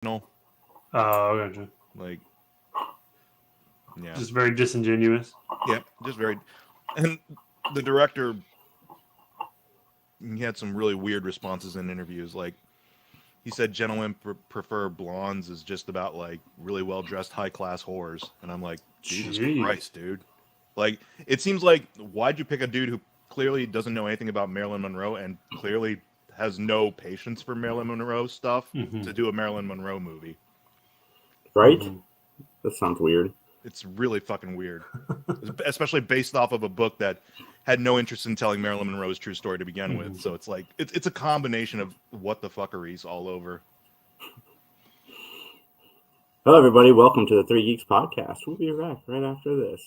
No, Oh, gotcha. like, yeah, Just very disingenuous. yeah, just very. And the director, he had some really weird responses in interviews. Like, he said, "Gentlemen prefer blondes" is just about like really well dressed, high class whores, and I'm like, Jesus Jeez. Christ, dude. Like, it seems like why'd you pick a dude who clearly doesn't know anything about Marilyn Monroe and clearly has no patience for Marilyn Monroe stuff Mm-hmm. to do a Marilyn Monroe movie? Right? Mm-hmm. That sounds weird. It's really fucking weird, especially based off of a book that had no interest in telling Marilyn Monroe's true story to begin Mm-hmm. with. So it's like it's a combination of what the fuckeries all over. Hello, everybody. Welcome to the Three Geeks podcast. We'll be back right after this.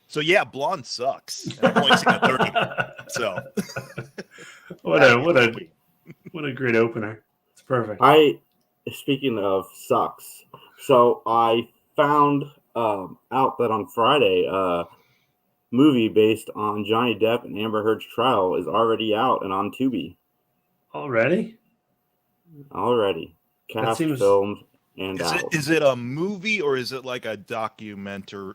So yeah, blonde sucks. And I'm pointing at 30. So what a great opener. It's perfect. Speaking of sucks, so I found out that on Friday, movie based on Johnny Depp and Amber Heard's trial is already out and on Tubi. Already? Cast, seems- filmed, and out. is it a movie or is it like a documentary?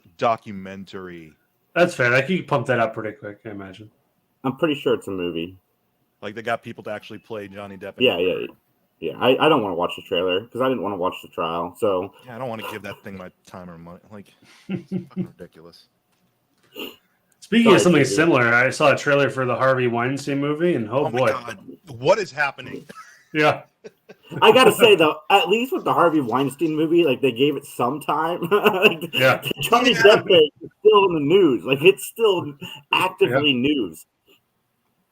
That's fair. I could pump that up pretty quick, I imagine. I'm pretty sure it's a movie. Like they got people to actually play Johnny Depp. Yeah. I don't want to watch the trailer because I didn't want to watch the trial. So Yeah, I don't want to give that thing my time or money. Like, it's fucking ridiculous. Speaking Sorry, of something Peter. similar, I saw a trailer for the Harvey Weinstein movie, and oh my boy. God, what is happening? Yeah. I gotta say though, at least with the Harvey Weinstein movie, like they gave it some time. Yeah. The Johnny Depp thing is still in the news. Like it's still actively news.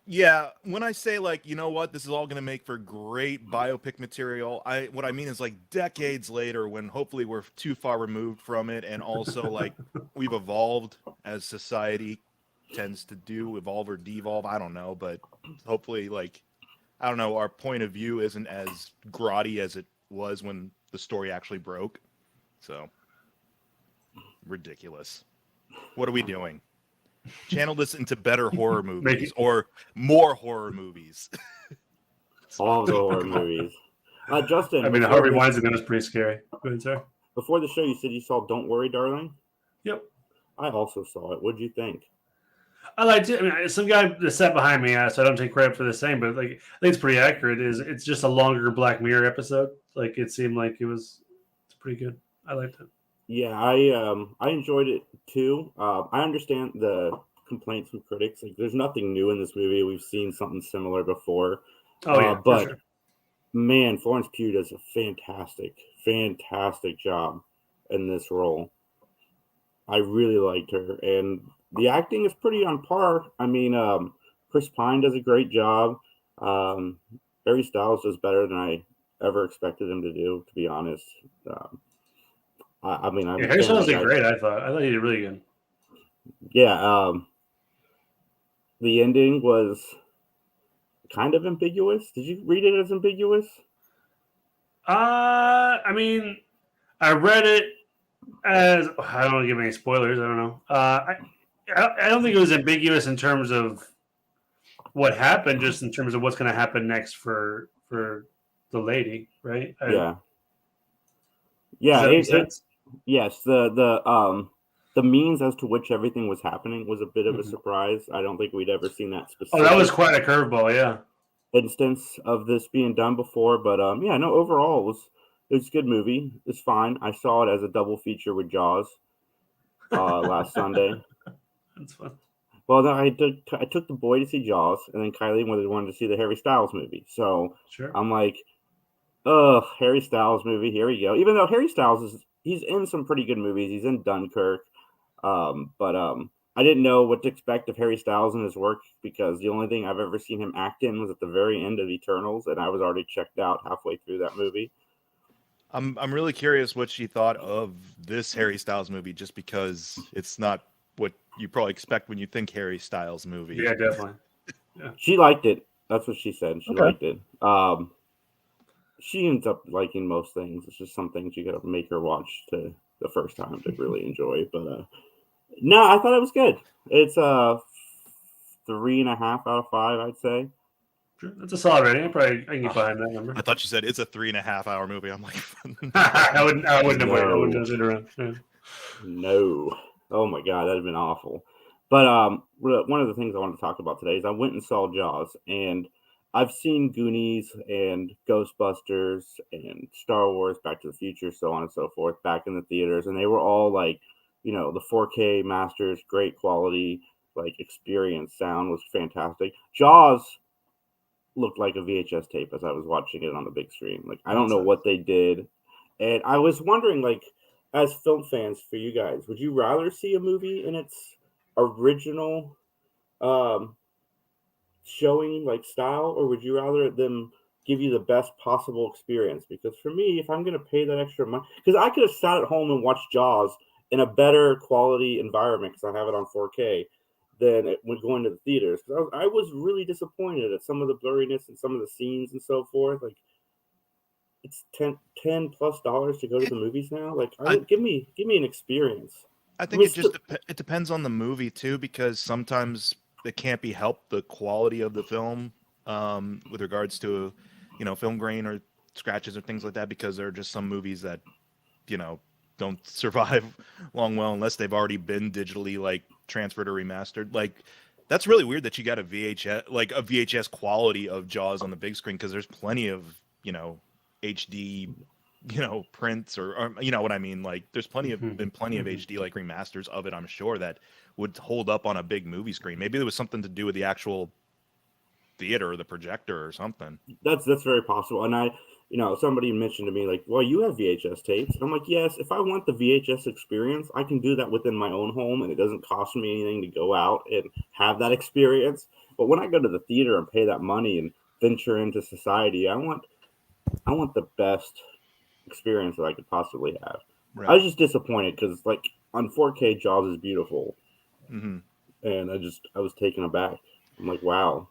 Yeah, when I say like, you know what, this is all going to make for great biopic material, what I mean is like decades later when hopefully we're too far removed from it and also like we've evolved as society tends to do, evolve or devolve, I don't know, but hopefully like I don't know, our point of view isn't as grotty as it was when the story actually broke. So ridiculous. What are we doing? Channel this into better horror movies or more horror movies. All the horror movies. Justin, I mean, Harvey Weinstein was pretty scary. Go ahead, sir. Before the show, you said you saw Don't Worry, Darling? Yep. I also saw it. What did you think? I liked it. I mean, some guy that sat behind me, so I don't take credit for the same, but like I think it's pretty accurate. It's just a longer Black Mirror episode. Like it seemed like it's pretty good. I liked it. Yeah, I enjoyed it too. I understand the complaints from critics. Like, there's nothing new in this movie. We've seen something similar before. Oh yeah, but sure. Man, Florence Pugh does a fantastic job in this role. I really liked her, and the acting is pretty on par. I mean, Chris Pine does a great job. Harry Styles does better than I ever expected him to do, to be honest. Harry Styles did great. I thought he did really good. Yeah, the ending was kind of ambiguous. Did you read it as ambiguous? I mean, I read it as I don't want to give any spoilers. I don't know. I don't think it was ambiguous in terms of what happened, just in terms of what's going to happen next for the lady, right? Yeah. Yes. The means as to which everything was happening was a bit of a surprise. I don't think we'd ever seen that specific. Oh, that was quite a curveball, yeah. Instance of this being done before, but overall it was a good movie. It's fine. I saw it as a double feature with Jaws. last Sunday. That's fun. Well, no, I took the boy to see Jaws, and then Kylie wanted to see the Harry Styles movie. So Sure. I'm like, oh, Harry Styles movie, here we go. Even though Harry Styles he's in some pretty good movies. He's in Dunkirk. But I didn't know what to expect of Harry Styles and his work because the only thing I've ever seen him act in was at the very end of Eternals, and I was already checked out halfway through that movie. I'm really curious what she thought of this Harry Styles movie, just because it's not what you probably expect when you think Harry Styles movie. Yeah, definitely. She liked it. That's what she said. She Okay. liked it. She ends up liking most things. It's just some things you gotta make her watch to the first time to really enjoy. But no, I thought it was good. It's 3.5 out of 5, I'd say. Sure. That's a solid rating. I can get behind that number. I thought you said it's a 3.5-hour movie. I'm like, I wouldn't have waited. I No. wouldn't have sit around. Yeah. No. Oh my god, that'd have been awful. But one of the things I wanted to talk about today is I went and saw Jaws, and I've seen Goonies and Ghostbusters and Star Wars, Back to the Future, so on and so forth, back in the theaters, and they were all like, the 4K masters, great quality, like experience. Sound was fantastic. Jaws looked like a VHS tape as I was watching it on the big screen. Like, I don't know what they did, and I was wondering, like, as film fans, for you guys, would you rather see a movie in its original showing, like, style, or would you rather them give you the best possible experience? Because for me, if I'm going to pay that extra money, because I could have sat at home and watched Jaws in a better quality environment because I have it on 4K than when going to the theaters. I was really disappointed at some of the blurriness and some of the scenes and so forth. Like, it's $10 plus to go to the movies now. Like, give me an experience. I think it depends on the movie too, because sometimes it can't be helped, the quality of the film, with regards to, film grain or scratches or things like that, because there are just some movies that, don't survive long well unless they've already been digitally like transferred or remastered. Like, that's really weird that you got a VHS quality of Jaws on the big screen, because there's plenty of, HD, prints or you know what I mean? Like, there's plenty of HD like remasters of it, I'm sure, that would hold up on a big movie screen. Maybe there was something to do with the actual theater or the projector or something. That's very possible. And somebody mentioned to me, like, well, you have VHS tapes. And I'm like, yes, if I want the VHS experience, I can do that within my own home, and it doesn't cost me anything to go out and have that experience. But when I go to the theater and pay that money and venture into society, I want the best experience that I could possibly have. Right. I was just disappointed because, like, on 4K, Jaws is beautiful. Mm-hmm. And I was taken aback. I'm like, wow.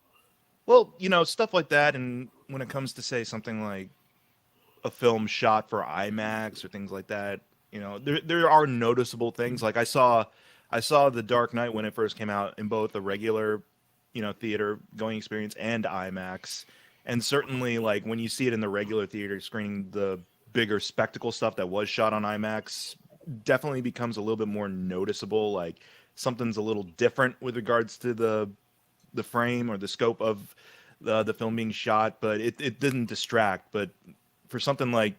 Well, stuff like that. And when it comes to, say, something like a film shot for IMAX or things like that, there are noticeable things. Like, I saw The Dark Knight when it first came out in both the regular, theater going experience and IMAX. And certainly, like, when you see it in the regular theater screening, the bigger spectacle stuff that was shot on IMAX definitely becomes a little bit more noticeable. Like, something's a little different with regards to the frame or the scope of the film being shot, but it didn't distract. But for something like,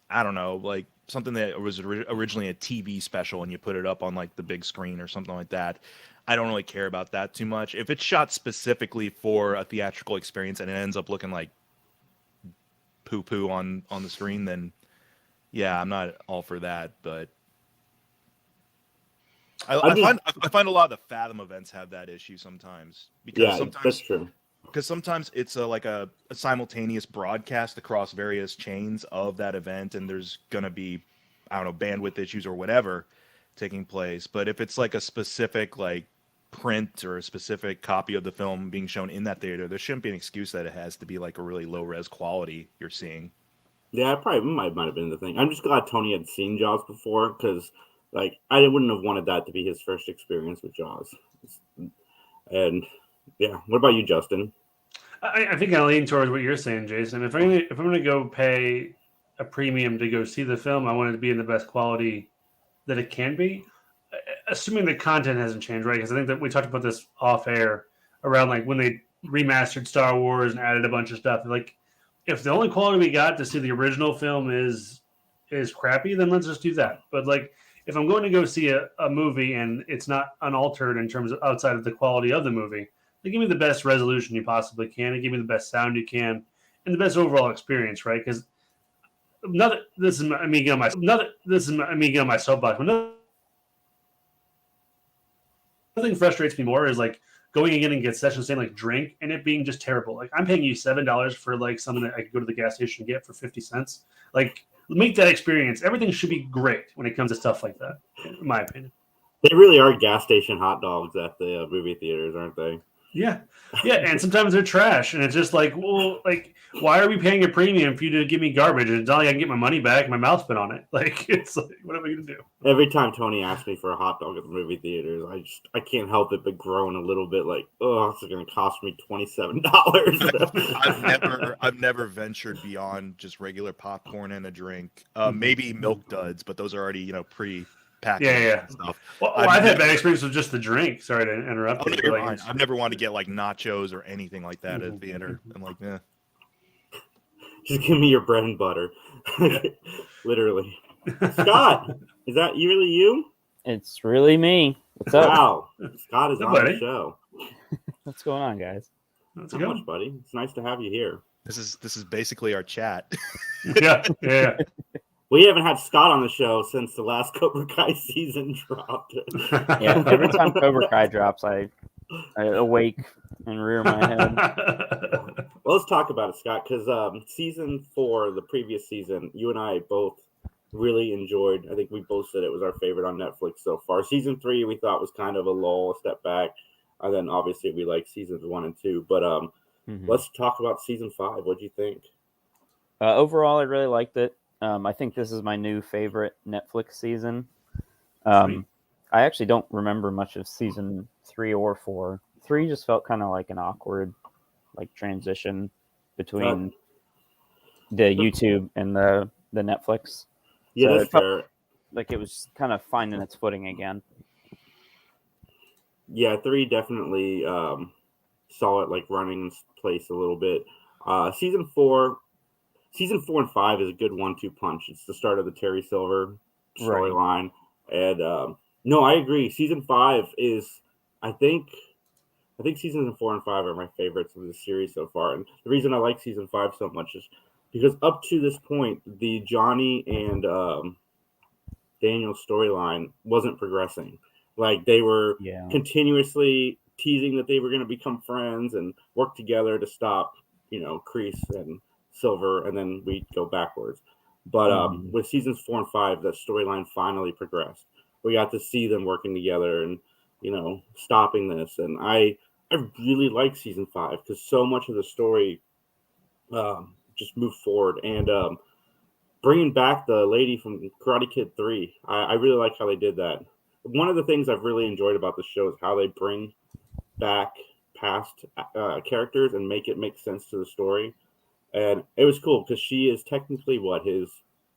I don't know, like something that was originally a TV special and you put it up on like the big screen or something like that, I don't really care about that too much. If it's shot specifically for a theatrical experience and it ends up looking like poo-poo on the screen, then yeah, I'm not all for that. But I find a lot of the Fathom events have that issue sometimes, because that's true. Because sometimes it's like a simultaneous broadcast across various chains of that event, and there's gonna be, I don't know, bandwidth issues or whatever taking place. But if it's like a specific like print or a specific copy of the film being shown in that theater, there shouldn't be an excuse that it has to be like a really low res quality you're seeing. Yeah, it probably might have been the thing. I'm just glad Tony had seen Jaws before, because like I wouldn't have wanted that to be his first experience with Jaws. And yeah, what about you, Justin? I think I lean towards what you're saying, Jason. If I'm gonna go pay a premium to go see the film, I want it to be in the best quality that it can be, assuming the content hasn't changed, right? Because I think that we talked about this off air around like when they remastered Star Wars and added a bunch of stuff. Like, if the only quality we got to see the original film is crappy, then let's just do that. But like, if I'm going to go see a movie and it's not unaltered in terms of outside of the quality of the movie, they give me the best resolution you possibly can, and give me the best sound you can, and the best overall experience, right? Because this is me getting on my soapbox. But nothing frustrates me more is like going again and get sessions saying like drink and it being just terrible. Like I'm paying you $7 for like something that I could go to the gas station and get for 50 cents. Like make that experience. Everything should be great when it comes to stuff like that, in my opinion. They really are gas station hot dogs at the movie theaters, aren't they? Yeah, and sometimes they're trash, and it's just like, well, like, why are we paying a premium for you to give me garbage? And it's not like I can get my money back. My mouth's been on it. Like, it's like, what am I gonna do? Every time Tony asks me for a hot dog at the movie theaters, I can't help it but groan a little bit. Like, oh, this is gonna cost me $27. I've never ventured beyond just regular popcorn and a drink. Maybe Milk Duds, but those are already pre. Yeah. Stuff. Well, I've had bad experience with just the drink. Sorry to interrupt. Oh, no, I've never wanted to get like nachos or anything like that at the theater. I'm like, yeah. Just give me your bread and butter. Literally. Scott, is that really you? It's really me. What's up? Wow. Scott is on buddy. the show. What's going on, guys? That's Not good. much, buddy. It's nice to have you here. This is basically our chat. Yeah. We haven't had Scott on the show since the last Cobra Kai season dropped. Yeah, every time Cobra Kai drops, I awake and rear my head. Well, let's talk about it, Scott, because season 4, the previous season, you and I both really enjoyed. I think we both said it was our favorite on Netflix so far. Season 3 we thought was kind of a lull, a step back, and then obviously we like seasons 1 and 2. But let's talk about season 5. What do you think? Overall, I really liked it. I think this is my new favorite Netflix season. I actually don't remember much of season 3 or 4. 3 just felt kind of like an awkward transition between the YouTube and the Netflix. Yeah, So that's fair. Like it was kind of finding its footing again. Yeah, 3 definitely saw it like running in place a little bit. Season 4 and 5 is a good 1-2 punch. It's the start of the Terry Silver storyline. Right. And no, I agree. Season 5 is, I think seasons 4 and 5 are my favorites of the series so far. And the reason I like season 5 so much is because up to this point, the Johnny and Daniel storyline wasn't progressing. Like they were continuously teasing that they were going to become friends and work together to stop, Kreese and Silver, and then we go backwards. But with seasons 4 and 5, that storyline finally progressed. We got to see them working together and stopping this. And I really like season 5 because so much of the story just moved forward. And bringing back the lady from Karate Kid 3, I really like how they did that. One of the things I've really enjoyed about the show is how they bring back past characters and make it make sense to the story. And it was cool because she is technically his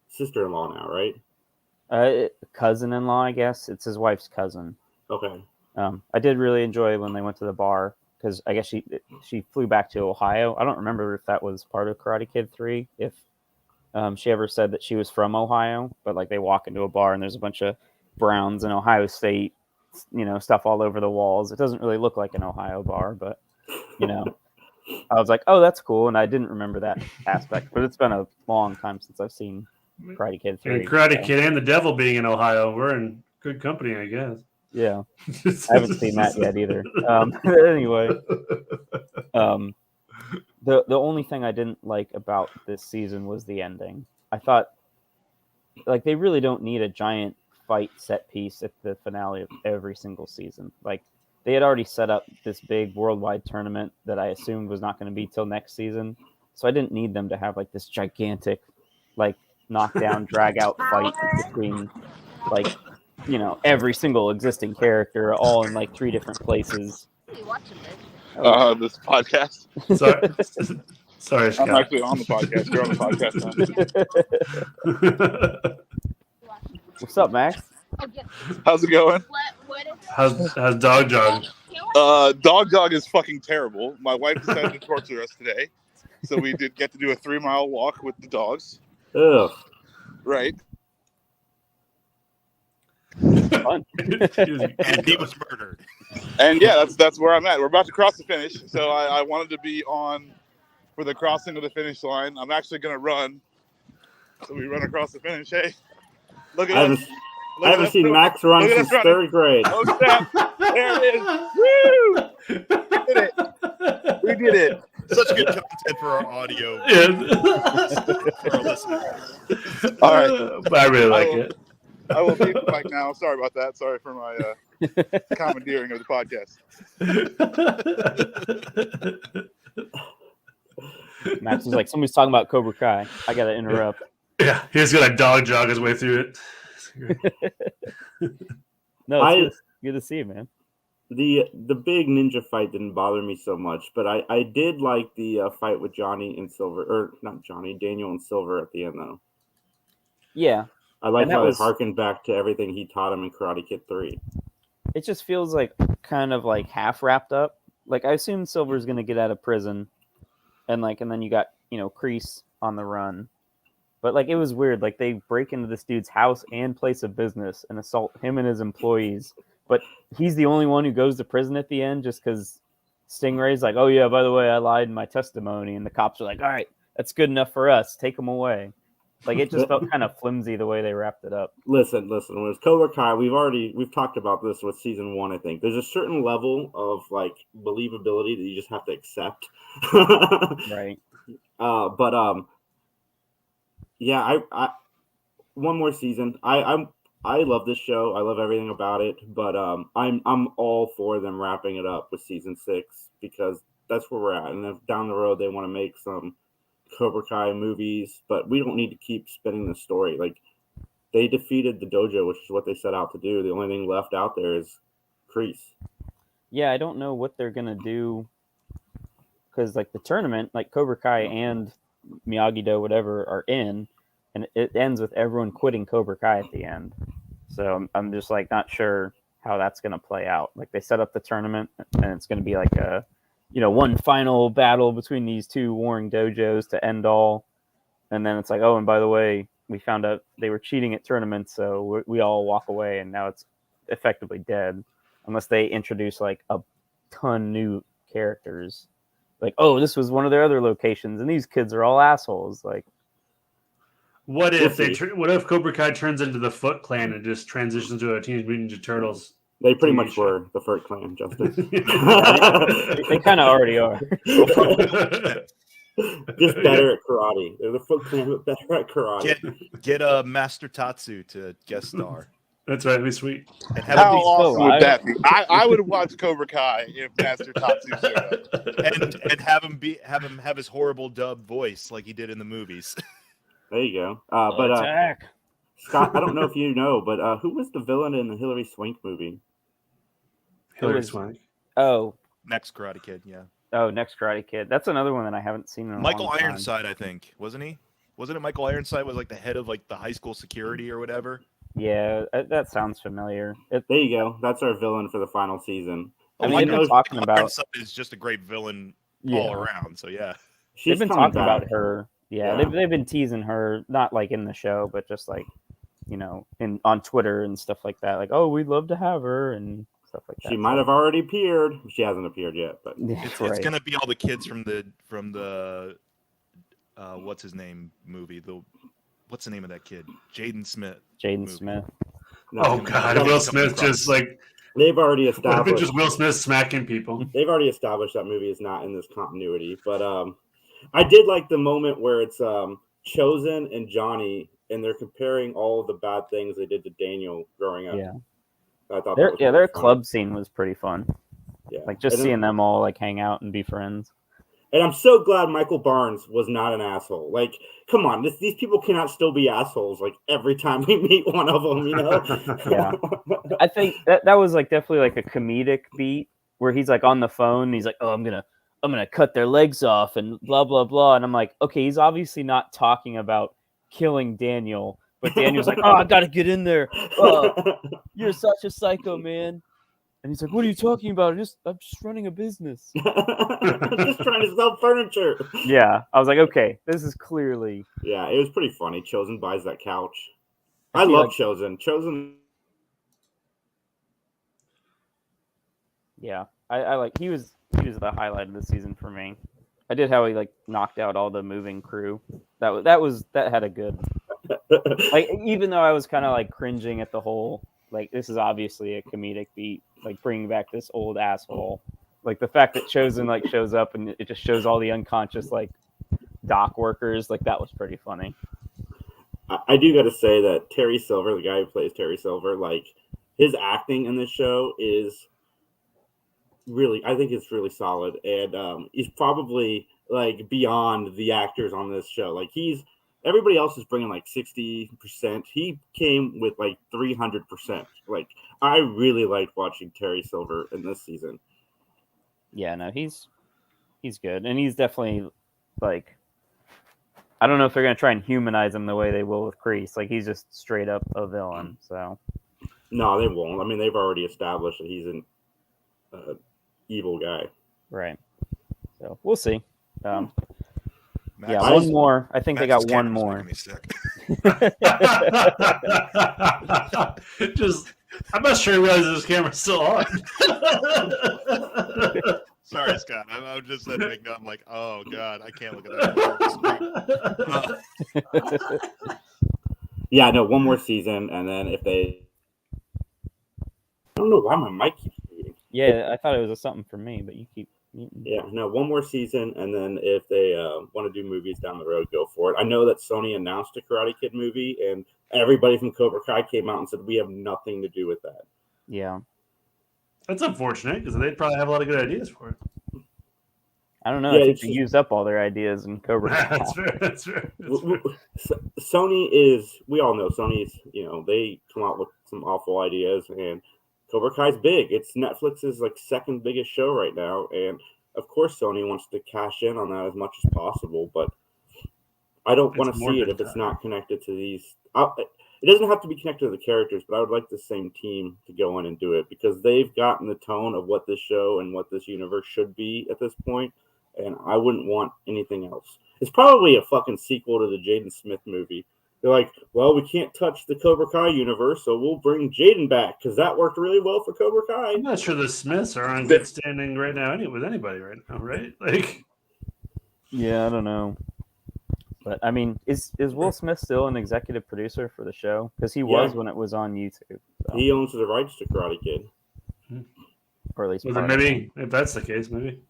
sister-in-law now, right? Cousin-in-law, I guess. It's his wife's cousin. Okay. I did really enjoy when they went to the bar because I guess she flew back to Ohio. I don't remember if that was part of Karate Kid 3, if she ever said that she was from Ohio, but they walk into a bar and there's a bunch of Browns and Ohio State, stuff all over the walls. It doesn't really look like an Ohio bar, but, I was like, oh, that's cool. And I didn't remember that aspect, but it's been a long time since I've seen Karate Kid 3. And Karate Kid and the Devil being in Ohio, we're in good company, I guess. Yeah. I haven't seen that yet either. Anyway, the only thing I didn't like about this season was the ending. I thought, they really don't need a giant fight set piece at the finale of every single season. They had already set up this big worldwide tournament that I assumed was not going to be till next season. So I didn't need them to have this gigantic, knockdown, drag out fight between every single existing character all in 3 different places. This podcast. Sorry, Scott. I'm actually on the podcast. You're on the podcast now. What's up, Max? How's it going? How's Dog Jog? Dog Jog is fucking terrible. My wife decided to torture us today, so we did get to do a 3-mile walk with the dogs. Ugh. Right. Fun. And he was murdered. And yeah, that's where I'm at. We're about to cross the finish, so I wanted to be on for the crossing of the finish line. I'm actually going to run, so we run across the finish. Hey, look at us! I haven't seen Max run since third grade. Oh snap! There it is! Woo! We did it! We did it! Such good content for our audio. For our listeners. All right, But I really like it. I will mute the mic now. Sorry about that. Sorry for my commandeering of the podcast. Max was like, somebody's talking about Cobra Kai. I got to interrupt. Yeah, he's gonna dog jog his way through it. No, it's good to see you, man. The big ninja fight didn't bother me so much, but I did like the fight with Johnny and Silver, or not Johnny, Daniel and Silver at the end though. Yeah, I like And how that they was- harkened back to everything he taught him in Karate Kid 3. it just feels like kind of like half wrapped up. Like I assume Silver's gonna get out of prison, and then you got Kreese on the run. But like it was weird. Like they break into this dude's house and place of business and assault him and his employees. But he's the only one who goes to prison at the end just because Stingray's like, oh yeah, by the way, I lied in my testimony, and the cops are like, all right, that's good enough for us. Take him away. Like it just felt kind of flimsy the way they wrapped it up. Listen. When it's Cobra Kai, we've talked about this with season 1. I think there's a certain level of like believability that you just have to accept. Right. Yeah, I one more season. I love this show. I love everything about it. But I'm all for them wrapping it up with season 6 because that's where we're at. And if down the road they want to make some Cobra Kai movies, but we don't need to keep spinning the story. Like they defeated the dojo, which is what they set out to do. The only thing left out there is Kreese. Yeah, I don't know what they're gonna do because like the tournament, like Cobra Kai and Miyagi-Do, whatever, are in, and it ends with everyone quitting Cobra Kai at the end. So I'm just like not sure how that's gonna play out. Like they set up the tournament, and it's gonna be like a one final battle between these two warring dojos to end all, and then it's like, oh, and by the way, we found out they were cheating at tournaments, so we all walk away, and now it's effectively dead, unless they introduce like a ton new characters. Like, oh, this was one of their other locations, and these kids are all assholes. Like, What if what if Cobra Kai turns into the Foot Clan and just transitions to a Teenage Mutant Ninja Turtles? They pretty TV much show. were the Foot Clan, Justin. they kind of already are. Just better at karate. They're the Foot Clan, but better at karate. Get a Master Tatsu to guest star. That's right, it'd be sweet. And have How him be awesome alive. would that be? I would watch Cobra Kai if Master Tatsu showed up. and have him have his horrible dub voice like he did in the movies. There you go. But Attack. Scott, I don't know if you know, but who was the villain in the Hilary Swank movie? Hilary was- Swank. Oh, Next Karate Kid, yeah. Next Karate Kid. That's another one that I haven't seen in a Michael long time. Ironside, I think, wasn't he? Wasn't it Michael Ironside was like the head of like the high school security or whatever? Yeah, that sounds familiar. There you go. That's our villain for the final season. I mean, Michael- they've been talking about Ironside is just a great villain all around. So yeah, She's they've been coming talking back. about her. Yeah, Yeah. they've been teasing her, not like in the show, but just like on Twitter and stuff like that. Like, oh, we'd love to have her and stuff like that. She might have already appeared. She hasn't appeared yet, but it's right. gonna be all the kids from the what's his name movie. What's the name of that kid? Jaden Smith. Jaden movie. Smith. no, Oh gonna- God, no, Will it's coming Smith just like they've already what if it's established. just Will Smith smacking people? They've already established that movie is not in this continuity. But I did like the moment where it's Chosen and Johnny, and they're comparing all of the bad things they did to Daniel growing up. Yeah. I thought Their that was really their funny. club scene was pretty fun. Yeah. Like just And then- seeing them all like hang out and be friends. And I'm so glad Michael Barnes was not an asshole. Like, come on, these people cannot still be assholes. Like every time we meet one of them, you know. Yeah. I think that was like definitely like a comedic beat where he's like on the phone. And he's like, "Oh, I'm gonna cut their legs off and blah blah blah." And I'm like, okay, he's obviously not talking about killing Daniel, but Daniel's like, "Oh, I gotta get in there. You're such a psycho, man." And he's like, "What are you talking about? I'm just running a business." Just trying to sell furniture. Yeah, I was like, okay, this is clearly Yeah, it was pretty funny. Chosen buys that couch. I I feel love like- Chosen. Chosen Yeah, I like he was the highlight of the season for me. I did how he like knocked out all the moving crew. That had a good like, even though I was kind of like cringing at the whole, like, this is obviously a comedic beat, like bringing back this old asshole, like the fact that Chosen like shows up and it just shows all the unconscious like dock workers, like that was pretty funny. I do got to say that Terry Silver, the guy who plays Terry Silver, like his acting in this show is really, I think it's really solid, and he's probably like beyond the actors on this show. Like everybody else is bringing like 60%. He came with like 300%. Like I really liked watching Terry Silver in this season. Yeah, no, he's good, and he's definitely like, I don't know if they're gonna try and humanize him the way they will with Kreese. Like he's just straight up a villain. So no, they won't. I mean, they've already established that he's an evil guy. Right. So we'll see. Max, Yeah, one more. I think they got one more. Just, I'm not sure he realizes his camera's still on. Sorry, Scott. I'm just making up. I'm like, oh god, I can't look at that. Yeah, no, one more season, and then if they, I don't know why my mic keeps muting. Yeah, I thought it was something for me, but you keep muting. Yeah, no, one more season, and then if they want to do movies down the road, go for it. I know that Sony announced a Karate Kid movie, and everybody from Cobra Kai came out and said we have nothing to do with that. Yeah. That's unfortunate because they'd probably have a lot of good ideas for it. I don't know. Yeah, I think they used up all their ideas in Cobra Kai. That's fair. Sony is, we all know Sony's, they come out with some awful ideas, and Cobra Kai's big. It's Netflix's like second biggest show right now, and of course Sony wants to cash in on that as much as possible, but I don't want to see it if it's not connected to these. It doesn't have to be connected to the characters, but I would like the same team to go in and do it because they've gotten the tone of what this show and what this universe should be at this point, and I wouldn't want anything else. It's probably a fucking sequel to the Jaden Smith movie. They're like, well, we can't touch the Cobra Kai universe, so we'll bring Jaden back because that worked really well for Cobra Kai. I'm not sure the Smiths are on good standing right now with anybody right now, right? Like, yeah, I don't know. But I mean, is Will Smith still an executive producer for the show? Because he was when it was on YouTube. So. He owns the rights to Karate Kid, or at least maybe if that's the case, maybe.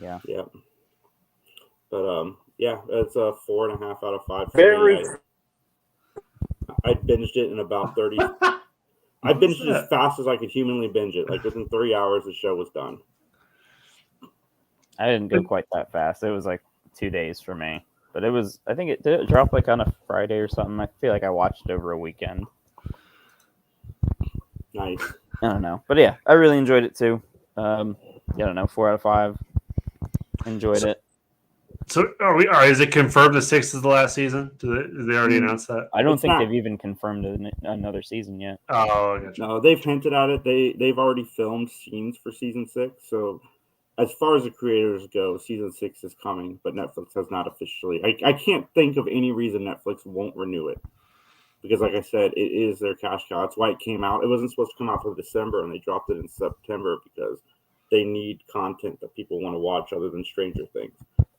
Yeah. Yeah. But yeah, it's a 4.5 out of 5. I binged it in about 30. I binged it as fast as I could humanly binge it. Like within 3 hours, the show was done. I didn't go quite that fast. It was like 2 days for me. But it was, I think did it drop like on a Friday or something? I feel like I watched it over a weekend. Nice. I don't know. But yeah, I really enjoyed it too. I don't know, 4 out of 5. Enjoyed it. So is it confirmed the 6th is the last season? Did they already announce that? I don't think they've even confirmed another season yet. Oh, I gotcha. No, they've hinted at it. They've already filmed scenes for season 6. So as far as the creators go, season 6 is coming, but Netflix has not officially. I can't think of any reason Netflix won't renew it. Because like I said, it is their cash cow. That's why it came out. It wasn't supposed to come out till December, and they dropped it in September because they need content that people want to watch other than Stranger Things.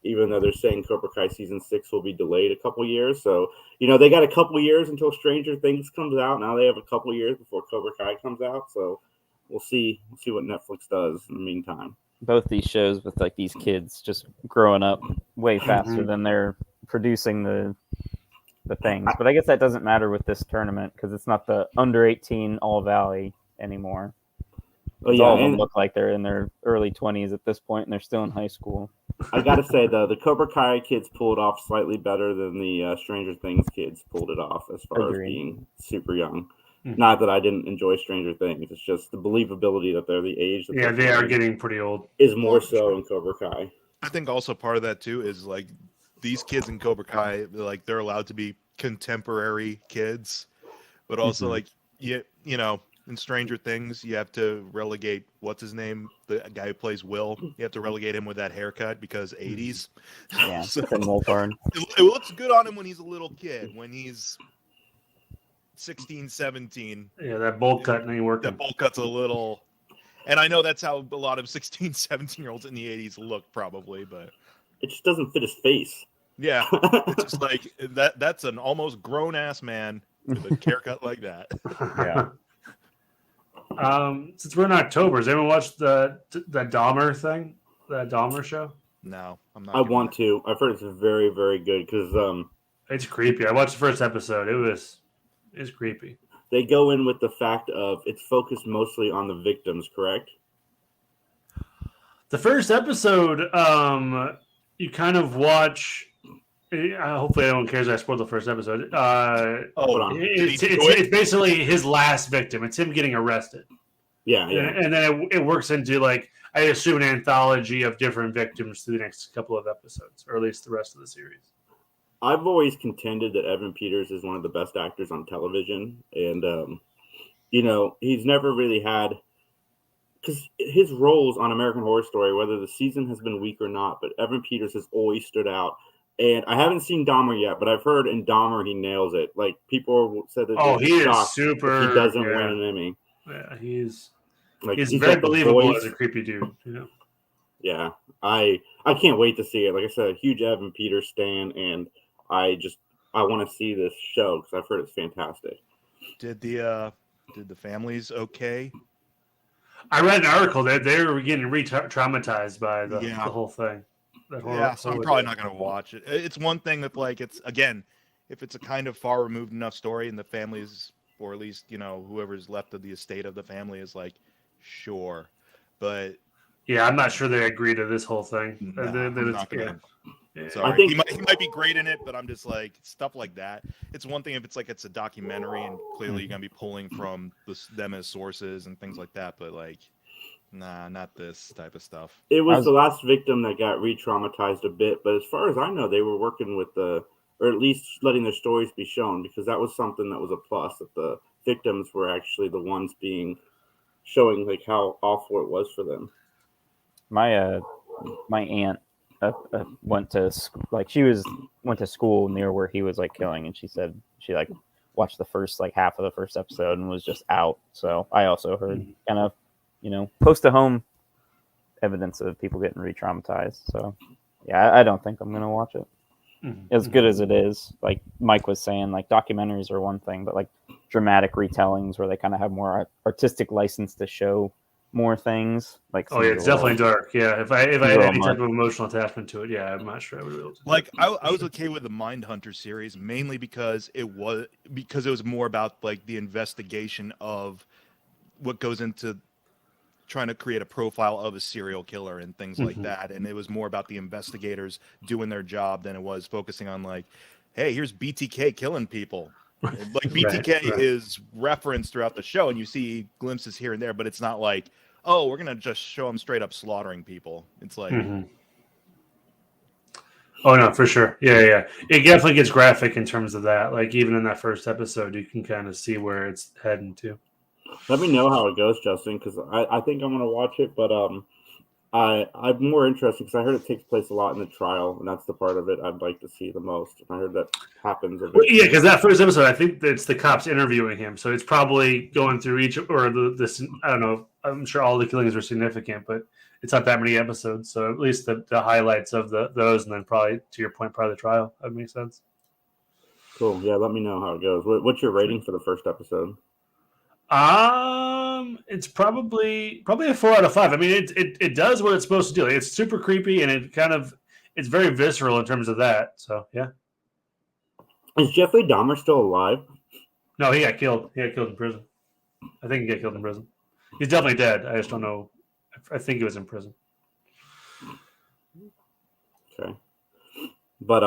Even though they're saying Cobra Kai season 6 will be delayed a couple years. So, they got a couple years until Stranger Things comes out. Now they have a couple years before Cobra Kai comes out. So we'll see what Netflix does in the meantime. Both these shows with like these kids just growing up way faster than they're producing the things. But I guess that doesn't matter with this tournament because it's not the under 18 All Valley anymore. All of them look like they're in their early 20s at this point, and they're still in high school. I gotta say though, the Cobra Kai kids pulled off slightly better than the Stranger Things kids pulled it off as far as being super young. Not that I didn't enjoy Stranger Things; it's just the believability that they're the age. That they are getting pretty old. Is more so in Cobra Kai. I think also part of that too is like these kids in Cobra Kai, like they're allowed to be contemporary kids, but also like in Stranger Things, you have to relegate what's his name, the guy who plays Will. You have to relegate him with that haircut because 80s. Yeah, so, Mulford. It looks good on him when he's a little kid. When he's 16, 17. Yeah, that bowl cut ain't working. That bowl cut's a little. And I know that's how a lot of 16, 17-year-olds in the 80s looked, probably, but It just doesn't fit his face. yeah, it's just like that's an almost grown-ass man with a haircut like that. Yeah. Since we're in October, has anyone watched the Dahmer thing? The Dahmer show? No, I'm not. I giving want it- to. I've heard it's very, very good because It's creepy. I watched the first episode. It's creepy. they go in with the fact of it's focused mostly on the victims, correct? The first episode, you kind of watch. Hopefully, everyone cares. I spoiled the first episode. Hold on. It's basically his last victim. It's him getting arrested. Yeah, yeah. And then it works into, like, I assume, an anthology of different victims through the next couple of episodes, or at least the rest of the series. I've always contended that Evan Peters is one of the best actors on television, and he's never really had, because his roles on American Horror Story, whether the season has been weak or not, but Evan Peters has always stood out. And I haven't seen Dahmer yet, but I've heard in Dahmer he nails it. Like, people said that He is shocked super. if he doesn't win an Emmy. Yeah, he's Like, very got the believable voice. as a creepy dude. You know? Yeah, I can't wait to see it. Like I said, a huge Evan Peters stan, and I want to see this show because I've heard it's fantastic. Did the families I read an article that they were getting re-traumatized by the Yeah. whole thing. Yeah, so I'm probably not going to watch it. It's one thing that, like, it's, again, if it's a kind of far removed enough story and the families, or at least, whoever's left of the estate of the family is like, sure. But Yeah, I'm not sure they agree to this whole thing. nah, I'm not gonna. Yeah. Sorry. I think- he might be great in it, but I'm just like, stuff like that. It's one thing if it's like it's a documentary and clearly you're going to be pulling from them as sources and things like that, but like, nah, not this type of stuff. It was was- the last victim that got re-traumatized a bit, but as far as I know, they were working with or at least letting their stories be shown, because that was something that was a plus, that the victims were actually the ones showing like how awful it was for them. My aunt went to went to school near where he was like killing, and she said she like watched the first like half of the first episode and was just out. So I also heard kind of close to home evidence of people getting re-traumatized. So yeah, I don't think I'm gonna watch it. As good as it is, like Mike was saying, like documentaries are one thing, but like dramatic retellings where they kind of have more artistic license to show more things. Like, Oh yeah, it's definitely dark. Yeah, if I had any type of emotional attachment to it, yeah, I'm not sure I would be able to. Like I was okay with the Mindhunter series mainly because it was more about like the investigation of what goes into trying to create a profile of a serial killer and things like that, and it was more about the investigators doing their job than it was focusing on like, hey, here's BTK killing people. Like BTK Right. is referenced throughout the show, and you see glimpses here and there, but it's not like, oh, we're gonna just show him straight up slaughtering people. It's like, Oh no, for sure. Yeah. It definitely gets graphic in terms of that. Like even in that first episode, you can kind of see where it's heading to. Let me know how it goes, Justin, because I think I'm going to watch it, but I'm more interested because I heard it takes place a lot in the trial, and that's the part of it I'd like to see the most. I heard that happens. Well, yeah, because that first episode, I think it's the cops interviewing him, so it's probably going through each or this. I don't know. I'm sure all the killings are significant, but it's not that many episodes, so at least the highlights of those, and then probably to your point, probably the trial. That makes sense. Cool. Yeah, let me know how it goes. What's your rating for the first episode? It's probably a 4 out of 5. I mean, it does what it's supposed to do. It's super creepy, and it's very visceral in terms of that. So yeah. Is Jeffrey Dahmer still alive? No, he got killed. He got killed in prison. I think he got killed in prison. He's definitely dead. I just don't know. I think he was in prison. Okay. But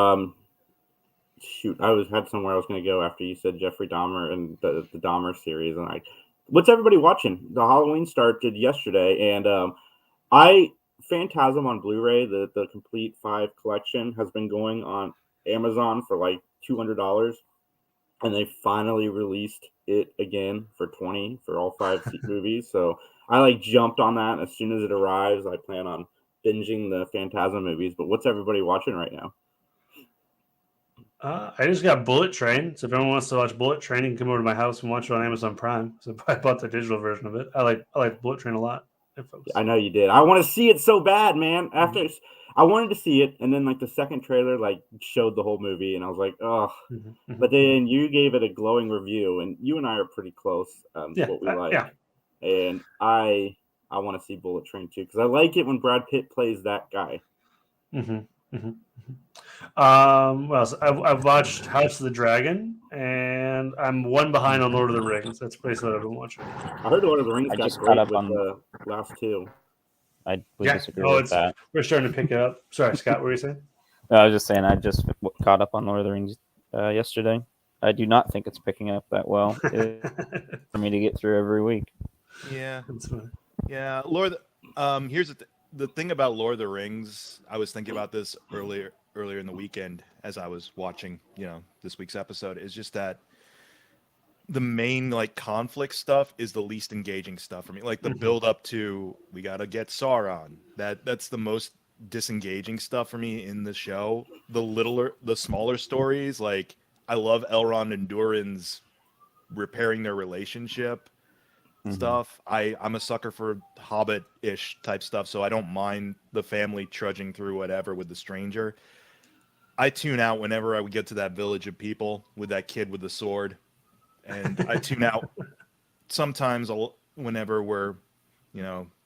shoot, had somewhere I was going to go after you said Jeffrey Dahmer and the Dahmer series, and what's everybody watching? The Halloween started yesterday, and Phantasm on Blu-ray, the complete 5 collection, has been going on Amazon for like $200, and they finally released it again for $20 for all 5 movies. So I jumped on that. As soon as it arrives, I plan on binging the Phantasm movies. But what's everybody watching right now? I just got Bullet Train. So if anyone wants to watch Bullet Train, you can come over to my house and watch it on Amazon Prime. So I bought the digital version of it. I like Bullet Train a lot. folks. I know you did. I want to see it so bad, man. After I wanted to see it, and then like the second trailer like showed the whole movie, and I was like, oh. But then you gave it a glowing review, and you and I are pretty close on what we like. Yeah. And I want to see Bullet Train too because I like it when Brad Pitt plays that guy. Well, so I've watched House of the Dragon, and I'm one behind on Lord of the Rings. That's basically what I've been watching. I heard Lord of the Rings I got just great caught up with on- the last two. I would disagree with it's that. we're starting to pick it up. Sorry, Scott, what were you saying? No, I was just saying I just caught up on Lord of the Rings yesterday. I do not think it's picking up that well for me to get through every week. Yeah, That's fine. yeah. Here's the thing about Lord of the Rings. I was thinking about this earlier in the weekend as I was watching, this week's episode. Is just that the main like conflict stuff is the least engaging stuff for me. Like the build up to we gotta get Sauron. That's the most disengaging stuff for me in the show. The smaller stories, like I love Elrond and Durin's repairing their relationship stuff. I'm a sucker for Hobbit-ish type stuff, so I don't mind the family trudging through whatever with the stranger. I tune out whenever I would get to that village of people with that kid with the sword. And I tune out sometimes whenever we're,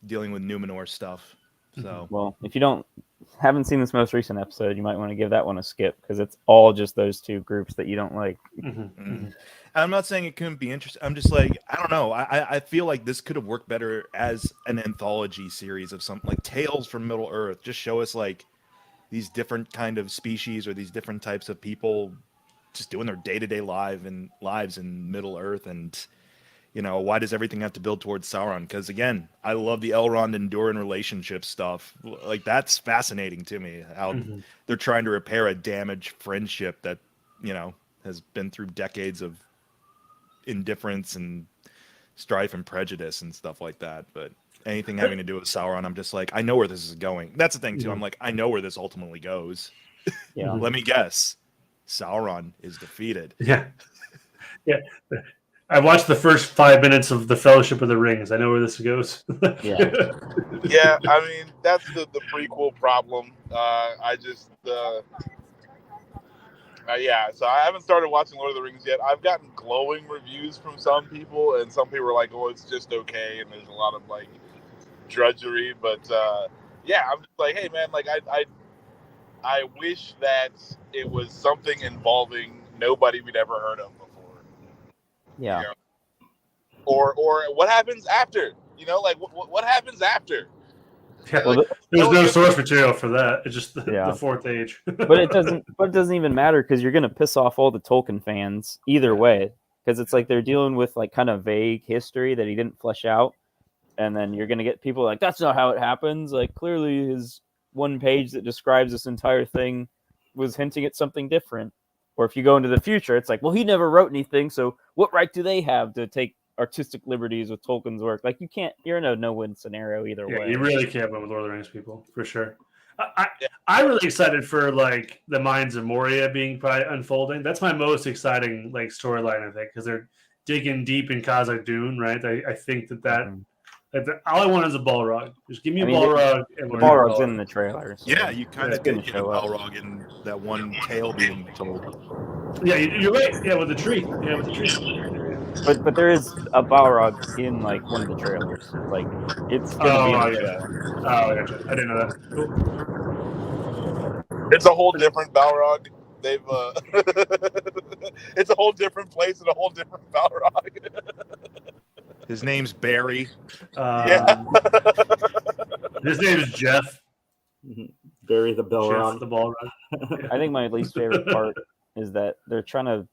dealing with Numenor stuff. So Well, if you haven't seen this most recent episode, you might want to give that one a skip because it's all just those two groups that you don't like. I'm not saying it couldn't be interesting. I'm just like, I don't know. I feel like this could have worked better as an anthology series of something like Tales from Middle Earth. Just show us like these different kind of species or these different types of people just doing their day-to-day lives in Middle Earth. And, why does everything have to build towards Sauron? Because again, I love the Elrond and Durin relationship stuff. Like that's fascinating to me, how they're trying to repair a damaged friendship that, has been through decades of indifference and strife and prejudice and stuff like that. But anything having to do with Sauron, I'm just like, I know where this is going. That's the thing too. I'm like, I know where this ultimately goes. Yeah. Let me guess. Sauron is defeated. Yeah. I watched the first 5 minutes of the Fellowship of the Rings. I know where this goes. Yeah. Yeah, I mean that's the prequel problem. So I haven't started watching Lord of the Rings yet. I've gotten glowing reviews from some people, and some people are like, "Oh, it's just okay," and there's a lot of like drudgery. But I'm just like, hey, man, like I wish that it was something involving nobody we'd ever heard of before. Yeah. Or what happens after? Like what happens after? Yeah, Well, there's no source material for that. It's just the fourth age. but it doesn't even matter because you're gonna piss off all the Tolkien fans either way. Because it's like they're dealing with like kind of vague history that he didn't flesh out, and then you're gonna get people like that's not how it happens. Like clearly his one page that describes this entire thing was hinting at something different. Or if you go into the future, it's like, well, he never wrote anything, so what right do they have to take artistic liberties with Tolkien's work? Like you're in a no-win scenario either way. You really can't win with Lord of the Rings people for sure. I'm really excited for like the Mines of Moria being probably unfolding. That's my most exciting like storyline, I think, because they're digging deep in Khazad Dûn, right? I think that all I want is a Balrog. Just give me a Balrog. The Balrog's in the trailer. So Yeah, you kind of did get a show up. Balrog in that one tale being told. Yeah, you're right. Yeah, with the tree. Yeah, with the tree. But there is a Balrog in like one of the trailers. Like it's gonna be in the show. Oh, gotcha. I didn't know that. Cool. It's a whole different Balrog. They've it's a whole different place and a whole different Balrog. His name's Barry. His name is Jeff. Barry the Balrog. Jeff the Balrog. I think my least favorite part is that they're trying to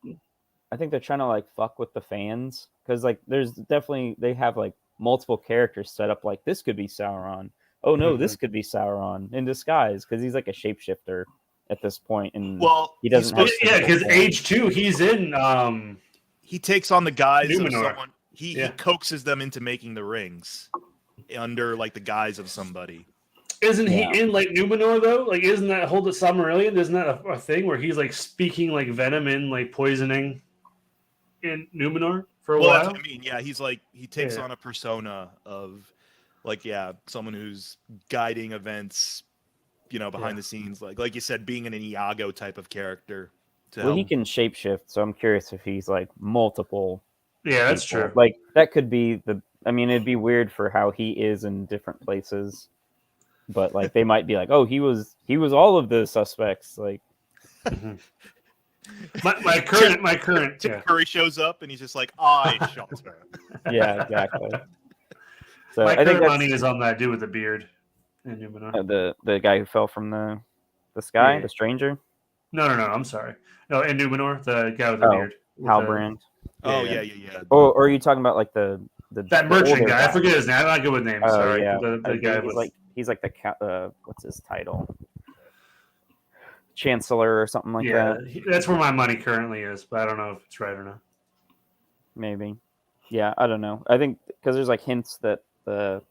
like fuck with the fans because like there's definitely they have like multiple characters set up like this could be Sauron. Oh no, this could be Sauron in disguise because he's like a shapeshifter at this point, and he doesn't. Because Age 2, he's in. He takes on the guise Numenor. of someone. He coaxes them into making the rings under like the guise of somebody. Isn't he in like Numenor though? Like, isn't that Hold the Silmarillion? Isn't that a thing where he's like speaking like venom and like poisoning in Numenor for a while? That's what I mean. Yeah, he's like he takes on a persona of Like, yeah, someone who's guiding events, behind the scenes, like you said, being an Iago type of character. Well, he can shapeshift, so I'm curious if he's like multiple. Yeah, that's people. true. Like that could be I mean, it'd be weird for how he is in different places, but like they might be like, oh, he was all of the suspects. Like, Mhm. my current Tim Curry shows up and he's just like, I shot her. yeah, exactly. So my I think current that's money is on that dude with the beard in Numenor. the guy who fell from the sky, Yeah. the stranger. No, I'm sorry. No, in Numenor, the guy with the beard. With Halbrand. Oh yeah. yeah. Or are you talking about like the That the merchant older guy. I forget his name. I'm not good with names. Oh Sorry. yeah, The guy he's like the what's his title? Chancellor or something like that. That's where my money currently is, but I don't know if it's right or not. Maybe. Yeah, I don't know. I think because there's like hints that the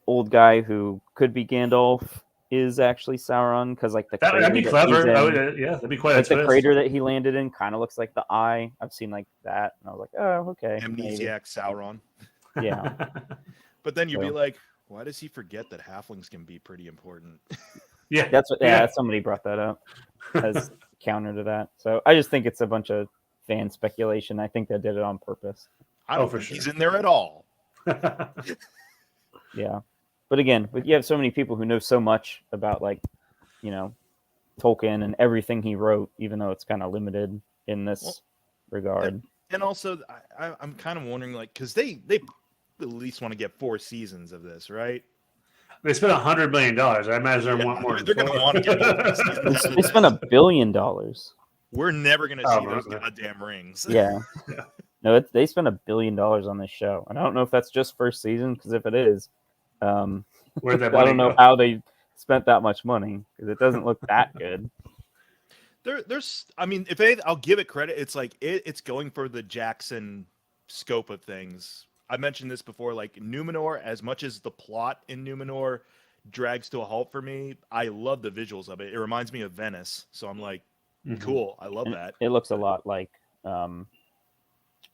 old guy who could be Gandalf is actually Sauron because like the That'd be clever. yeah, That'd be quite like a the twist. crater that he landed in kind of looks like the eye. I've seen like that, and I was like, oh, okay, Amnesiac Sauron. maybe. Yeah. But then you'd be So- like, why does he forget that halflings can be pretty important? yeah. That's what. Yeah, somebody brought that up as counter to that. So I just think it's a bunch of fan speculation. I think they did it on purpose. I don't for think sure. he's in there at all. Yeah, but again, you have so many people who know so much about like, Tolkien and everything he wrote, even though it's kind of limited in this regard. And also, I'm kind of wondering, like, because they at least want to get 4 seasons of this, right? They spent $100 million. I imagine they want more. They're going to want to get multiple seasons. They spent $1 billion. We're never going to Oh, see those okay. goddamn rings. Yeah. Yeah. No, they spent $1 billion on this show, and I don't know if that's just first season. Because if it is, Where'd that I money don't know go? how they spent that much money because it doesn't look that good. There's, I mean, if anything, I'll give it credit. It's like it's going for the Jackson scope of things. I mentioned this before, like Numenor, as much as the plot in Numenor drags to a halt for me, I love the visuals of it. It reminds me of Venice, so I'm like, Mhm. cool, I love And that. It looks a lot like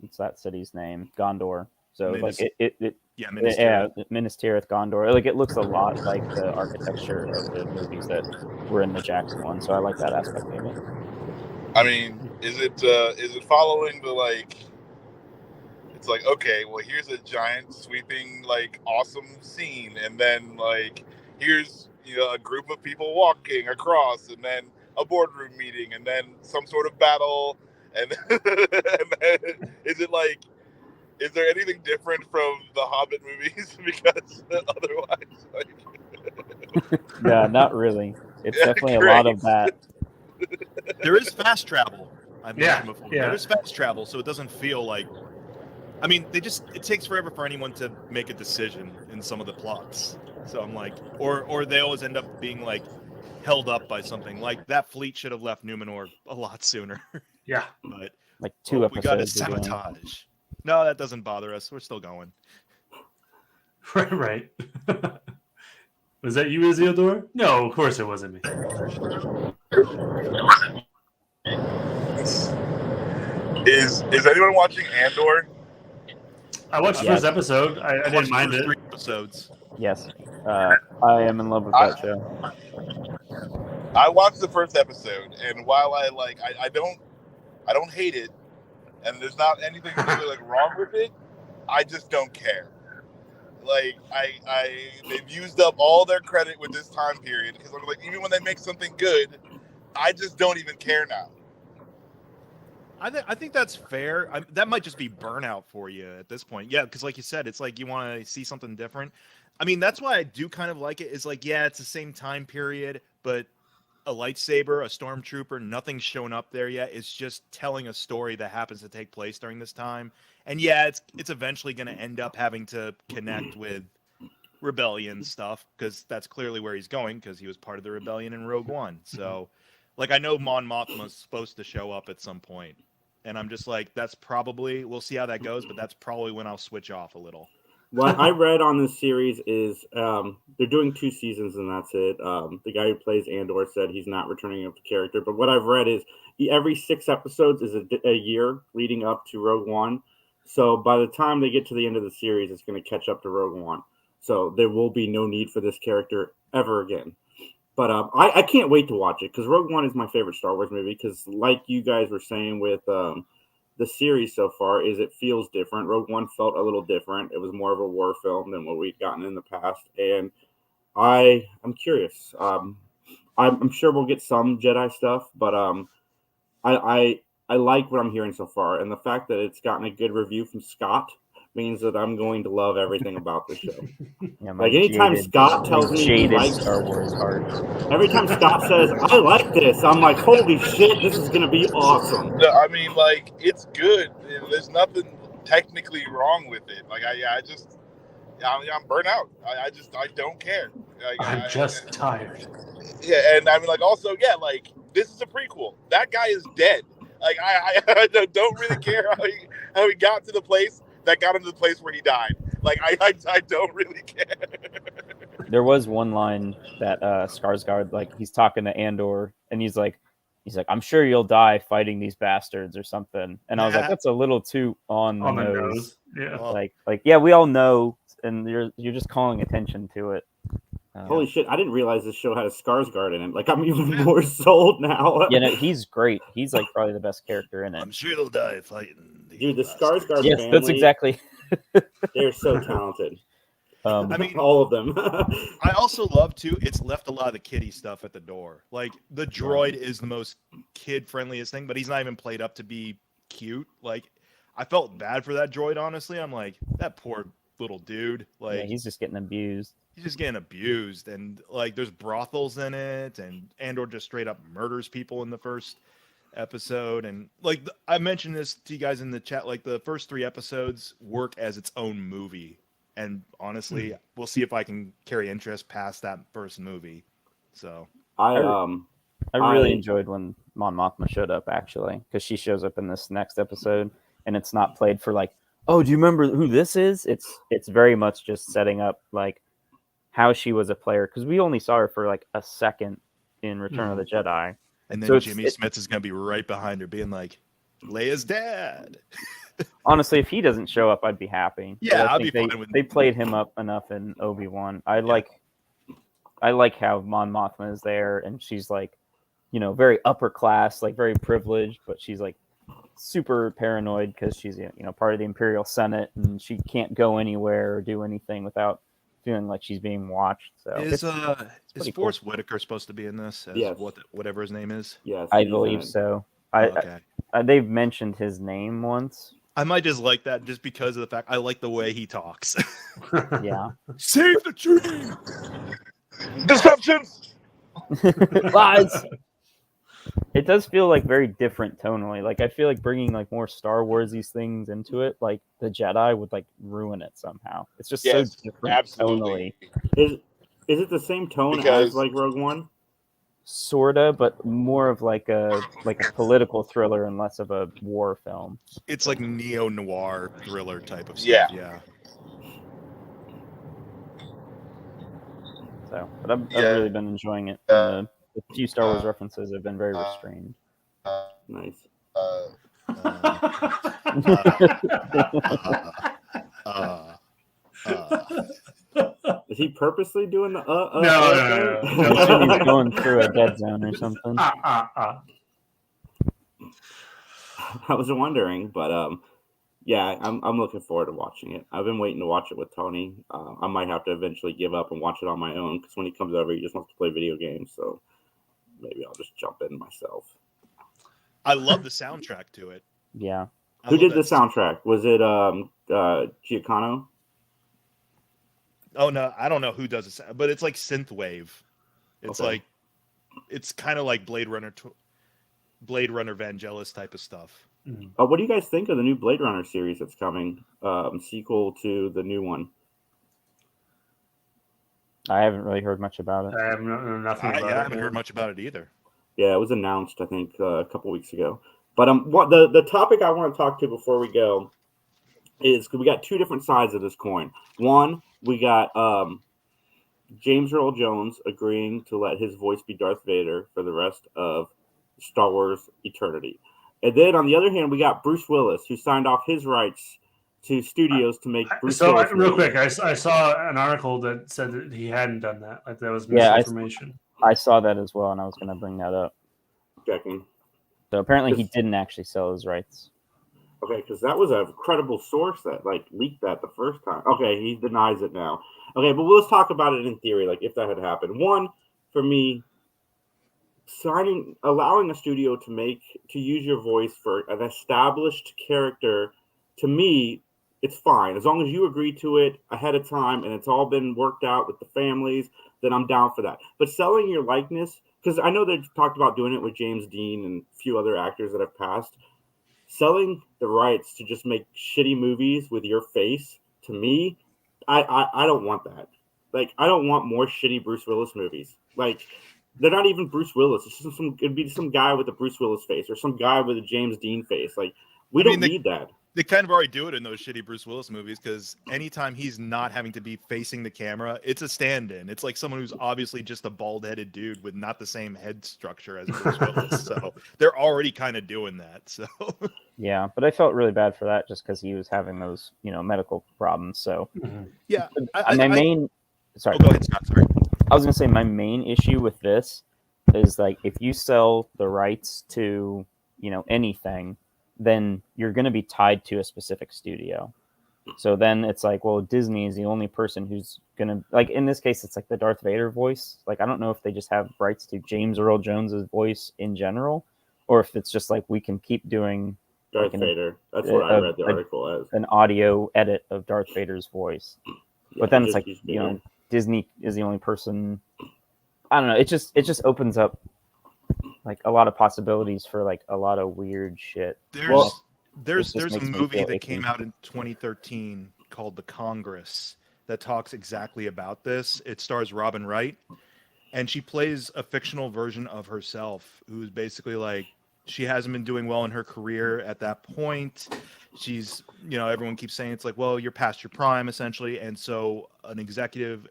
what's that city's name? Gondor. So Minas- like it Yeah, yeah, Minas Tirith, Gondor. Like it looks a lot like the architecture of the movies that were in the Jackson one. So I like that aspect of it. I mean, is it following the like? It's like, okay, well, here's a giant sweeping like awesome scene, and then like here's a group of people walking across, and then a boardroom meeting, and then some sort of battle, and then is it like? Is there anything different from the Hobbit movies? Because otherwise, like, Yeah, not really. It's Yeah, definitely a lot of great. that. There is fast travel. I mentioned before. yeah. There is fast travel, so it doesn't feel like. I mean, it takes forever for anyone to make a decision in some of the plots. So I'm like, or they always end up being like held up by something. Like that fleet should have left Numenor a lot sooner. Yeah. But Like 2 we got a episodes. ago. sabotage. No, that doesn't bother us. We're still going. Right. Was that you, Isildur? No, of course it wasn't me. is anyone watching Andor? I watched the Yeah. first episode. I Watched didn't the mind first it. 3 episodes. Yes. I am in love with that show. I watched the first episode, and while I don't hate it, and there's not anything really like wrong with it, I just don't care. Like they've used up all their credit with this time period, because I'm like, even when they make something good, I just don't even care now. I think that's fair. That might just be burnout for you at this point. Yeah, because like you said, it's like you want to see something different. I mean, that's why I do kind of like it. Is like, yeah, it's the same time period, but a lightsaber, a stormtrooper, nothing's shown up there yet. It's just telling a story that happens to take place during this time. And yeah, it's eventually going to end up having to connect with rebellion stuff, because that's clearly where he's going, because he was part of the rebellion in Rogue One. So, like, I know Mon Mothma's supposed to show up at some point, and I'm just like, that's probably, we'll see how that goes, but that's probably when I'll switch off a little. What I read on this series is they're doing 2 seasons and that's it. The guy who plays Andor said he's not returning up the character. But what I've read is every 6 episodes is a year leading up to Rogue One. So by the time they get to the end of the series, it's going to catch up to Rogue One. So there will be no need for this character ever again. But I can't wait to watch it because Rogue One is my favorite Star Wars movie. Because like you guys were saying with the series so far, is it feels different. Rogue One felt a little different. It was more of a war film than what we've gotten in the past, and I'm curious. I'm sure we'll get some Jedi stuff, but I like what I'm hearing so far, and the fact that it's gotten a good review from Scott means that I'm going to love everything about the show. Yeah, Like anytime Scott tells me he jaded likes Star Wars heart. every time Scott says I like this, I'm like, holy shit, this is gonna be awesome. No, I mean, like, it's good. There's nothing technically wrong with it. Like, I'm burnt out. I don't care. Like, I'm just tired. Yeah, and I mean, like, also, yeah, like, this is a prequel. That guy is dead. Like, I don't really care how he got to the place that got him to the place where he died. Like, I don't really care. There was one line that Skarsgård, like, he's talking to Andor, and he's like, I'm sure you'll die fighting these bastards or something. And I was like, that's a little too on the nose. Yeah. Like, yeah, we all know, and you're just calling attention to it. Holy shit, I didn't realize this show had a Skarsgård in it. Like, I'm even more sold now. Yeah, no, he's great. He's like probably the best character in it. I'm sure they'll die fighting. Dude, the Skarsgård Yes, family, that's exactly. they're so talented. I mean, all of them. I also love too. It's left a lot of the kiddie stuff at the door. Like the droid is the most kid friendliest thing, but he's not even played up to be cute. Like I felt bad for that droid. Honestly, I'm like that poor little dude. Like Yeah, he's just getting abused. He's just getting abused, and like there's brothels in it, and Andor just straight up murders people in the first episode. And like I mentioned this to you guys in the chat, like the first 3 episodes work as its own movie. And honestly, we'll see if I can carry interest past that first movie. So I really enjoyed when Mon Mothma showed up, actually, because she shows up in this next episode, and it's not played for like, oh, do you remember who this is? It's very much just setting up like how she was a player, because we only saw her for like a second in Return of the Jedi. And then So Jimmy Smith is going to be right behind her, being like, Leia's dad. Honestly, if he doesn't show up, I'd be happy. Yeah, I I'd be think fine with. they played him up enough in Obi-Wan. I like how Mon Mothma is there, and she's like, very upper class, like very privileged, but she's like super paranoid because she's part of the Imperial Senate, and she can't go anywhere or do anything without feeling like she's being watched. So Is pretty Forrest Whitaker supposed to be in this? As Yes. Whatever his name is. yes, I he's in believe it. so. Okay. They've mentioned his name once. I might just like that just because of the fact I like the way he talks. Yeah. Save the dream. Deception. Lies. It does feel like very different tonally. Like I feel like bringing like more Star Warsy things into it, like the Jedi would like ruin it somehow. It's just Yes, so different absolutely. tonally. Is it the same tone Because- as like Rogue One? Sorta, but more of like a political thriller and less of a war film. It's like neo-noir thriller type of stuff. Yeah. Yeah. So, but I've Yeah. really been enjoying it. And the few Star Wars references have been very restrained. Nice. Is he purposely doing the No. He's going through a dead zone or something. I was wondering, but yeah, I'm looking forward to watching it. I've been waiting to watch it with Tony. I might have to eventually give up and watch it on my own because when he comes over, he just wants to play video games. So maybe I'll just jump in myself. I love the soundtrack to it. Yeah. Who did the soundtrack? Was it Giacomo? Oh no, I don't know who does it, but it's like synthwave. It's Okay. like it's kind of like Blade Runner Vangelis type of stuff. What do you guys think of the new Blade Runner series that's coming? Sequel to the new one. I haven't really heard much about it. I have nothing about I it. haven't heard much about it either. Yeah, it was announced, I think, a couple weeks ago. But what the topic I want to talk to before we go is we got 2 different sides of this coin. One, we got James Earl Jones agreeing to let his voice be Darth Vader for the rest of Star Wars eternity. And then on the other hand, we got Bruce Willis, who signed off his rights to studios to make Bruce So, Willis real movies. quick, I saw an article that said that he hadn't done that. Like that was Yeah, misinformation. I saw that as well, and I was going to bring that up. Checking. So apparently he Yes. didn't actually sell his rights. Okay, because that was a credible source that like leaked that the first time. Okay, he denies it now. Okay, but let's talk about it in theory, like if that had happened. One, for me, allowing a studio to use your voice for an established character, to me, it's fine. As long as you agree to it ahead of time and it's all been worked out with the families, then I'm down for that. But selling your likeness, because I know they've talked about doing it with James Dean and a few other actors that have passed. Selling the rights to just make shitty movies with your face, to me, I don't want that. Like, I don't want more shitty Bruce Willis movies. Like, they're not even Bruce Willis. It's just it'd be some guy with a Bruce Willis face or some guy with a James Dean face. Like, we don't need that. They kind of already do it in those shitty Bruce Willis movies because anytime he's not having to be facing the camera, it's a stand-in. It's like someone who's obviously just a bald-headed dude with not the same head structure as Bruce Willis. So they're already kind of doing that. So Yeah, but I felt really bad for that just because he was having those, medical problems. So yeah, my main, sorry, Oh, go ahead, Scott. Sorry. I was gonna say my main issue with this is like if you sell the rights to anything, then you're going to be tied to a specific studio. So then it's like, well, Disney is the only person who's going to, like, in this case, it's like the Darth Vader voice. Like, I don't know if they just have rights to James Earl Jones's voice in general, or if it's just like we can keep doing Darth Vader. That's what I read the article as. An audio edit of Darth Vader's voice. Yeah, but then it's like, Disney is the only person. I don't know. It just opens up like a lot of possibilities for like a lot of weird shit. There's a movie that came out in 2013 called The Congress that talks exactly about this. It stars Robin Wright, and she plays a fictional version of herself who's basically like she hasn't been doing well in her career at that point. She's, everyone keeps saying it's like, well, you're past your prime essentially, and so an executive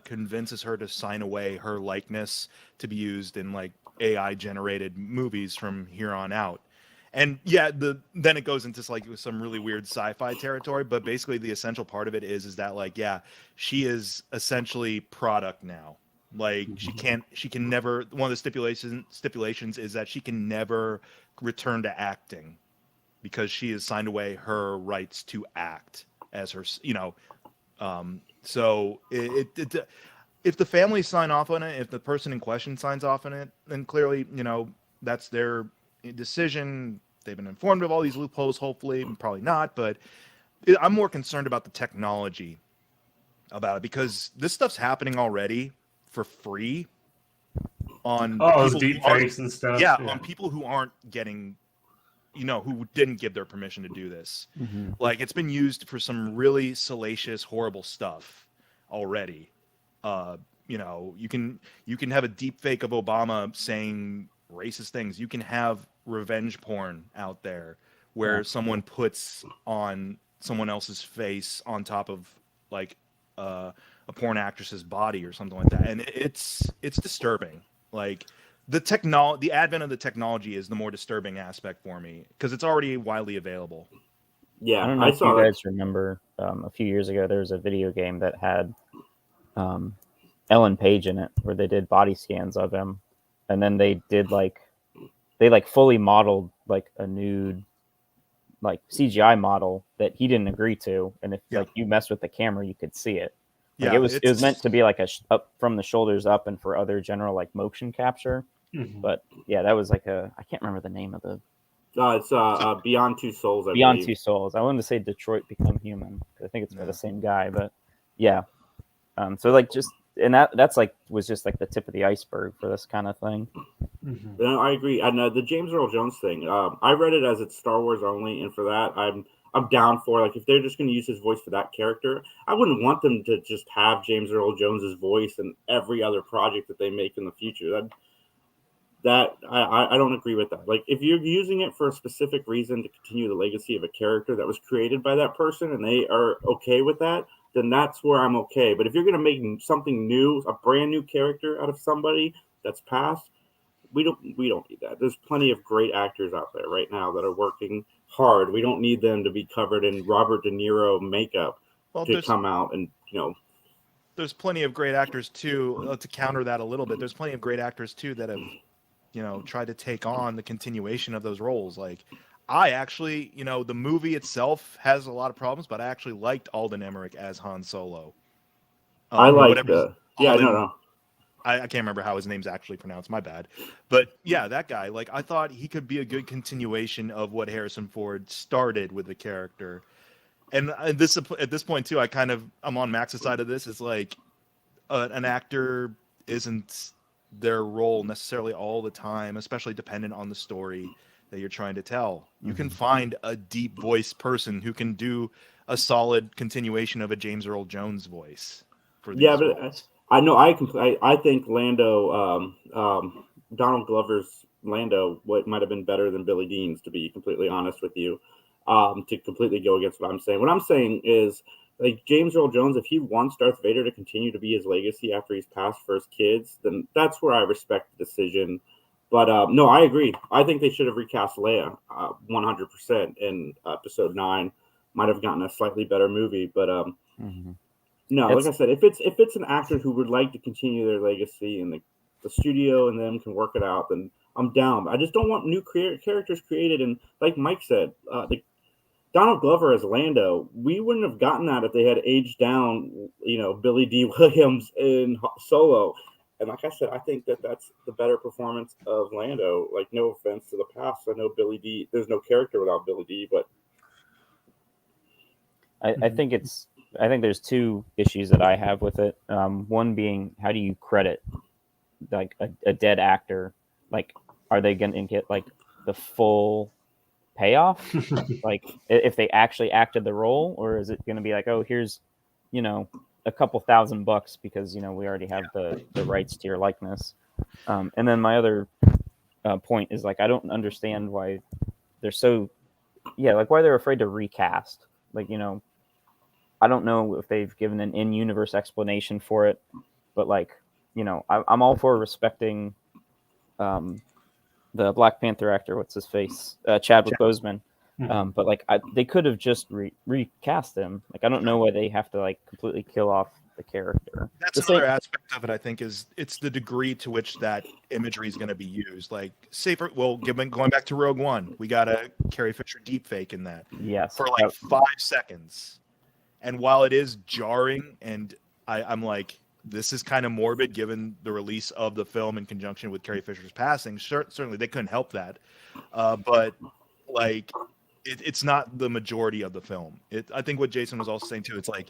convinces her to sign away her likeness to be used in like AI generated movies from here on out. And yeah, then it goes into like some really weird sci-fi territory, but basically the essential part of it is that like, yeah, she is essentially product now. Like she can never, one of the stipulations is that she can never return to acting because she has signed away her rights to act as her, so if the family sign off on it, if the person in question signs off on it, then clearly, that's their decision. They've been informed of all these loopholes, hopefully, probably not, but I'm more concerned about the technology about it because this stuff's happening already for free on those deep fakes and stuff. Yeah, on people who aren't getting, who didn't give their permission to do this. Mm-hmm. Like it's been used for some really salacious, horrible stuff already. You can have a deep fake of Obama saying racist things. You can have revenge porn out there where someone puts on someone else's face on top of like a porn actress's body or something like that, and it's disturbing. Like the advent of the technology is the more disturbing aspect for me because it's already widely available. Yeah, I don't know if you guys remember a few years ago there was a video game that had Ellen Page in it where they did body scans of him, and then they fully modeled like a nude like CGI model that he didn't agree to, and if like you mess with the camera you could see it. Like it was meant to be like a up from the shoulders up and for other general like motion capture. Mm-hmm. But yeah, that was like I can't remember the name of the. It's Beyond Two Souls. Beyond Two Souls. I wanted to say Detroit Become Human. I think it's by the same guy, but yeah. So like just and that's like was just like the tip of the iceberg for this kind of thing. Mm-hmm. I agree. And the James Earl Jones thing, I read it as it's Star Wars only, and for that I'm down for like if they're just going to use his voice for that character, I wouldn't want them to just have James Earl Jones's voice in every other project that they make in the future. I don't agree with that. Like if you're using it for a specific reason to continue the legacy of a character that was created by that person and they are okay with that, then that's where I'm okay. But if you're going to make something new, a brand new character out of somebody that's passed, we don't need that. There's plenty of great actors out there right now that are working hard. We don't need them to be covered in Robert De Niro makeup Well, to come out and there's plenty of great actors too. To counter that a little bit, there's plenty of great actors too that have, tried to take on the continuation of those roles. Like, I actually, the movie itself has a lot of problems, but I actually liked Alden Ehrenreich as Han Solo. I like whatever his- no, Alden- no. I can't remember how his name's actually pronounced. My bad. But yeah, that guy. Like, I thought he could be a good continuation of what Harrison Ford started with the character. And at this point too, I'm on Max's side of this. Is like an actor isn't their role necessarily all the time, especially dependent on the story that you're trying to tell. You can find a deep voice person who can do a solid continuation of a James Earl Jones voice for these roles. I know I think Lando, Donald Glover's Lando, what might have been better than Billy Dean's, to be completely honest with you. To completely go against what I'm saying. What I'm saying is, like, James Earl Jones, if he wants Darth Vader to continue to be his legacy after he's passed for his kids, then that's where I respect the decision. But no, I agree. I think they should have recast Leia 100% in Episode 9. Might have gotten a slightly better movie, but no, like I said, if it's an actor who would like to continue their legacy and the studio and them can work it out, then I'm down. I just don't want new characters created. And like Mike said, Donald Glover as Lando, we wouldn't have gotten that if they had aged down, Billy D. Williams in Solo. And like I said, I think that's the better performance of Lando. Like, no offense to the past, I know Billy D. There's no character without Billy D. But I think there's two issues that I have with it. One being, how do you credit like a dead actor? Like, are they going to get like the full payoff? Like, if they actually acted the role, or is it going to be like, oh, here's, a couple $1,000 because, we already have the rights to your likeness. And then my other point is, like, I don't understand why they're why they're afraid to recast. Like, I don't know if they've given an in-universe explanation for it, but like, I'm all for respecting the Black Panther actor, what's his face, Chadwick Boseman. But like, they could have just recast him. Like, I don't know why they have to like completely kill off the character. That's another aspect of it. I think is it's the degree to which that imagery is going to be used. Like, going back to Rogue One, we got a Carrie Fisher deepfake in that. Yes, for like 5 seconds. And while it is jarring, and I'm like, this is kind of morbid given the release of the film in conjunction with Carrie Fisher's passing. Certainly, they couldn't help that. But like, it's not the majority of the film. I think what Jason was also saying too, it's like,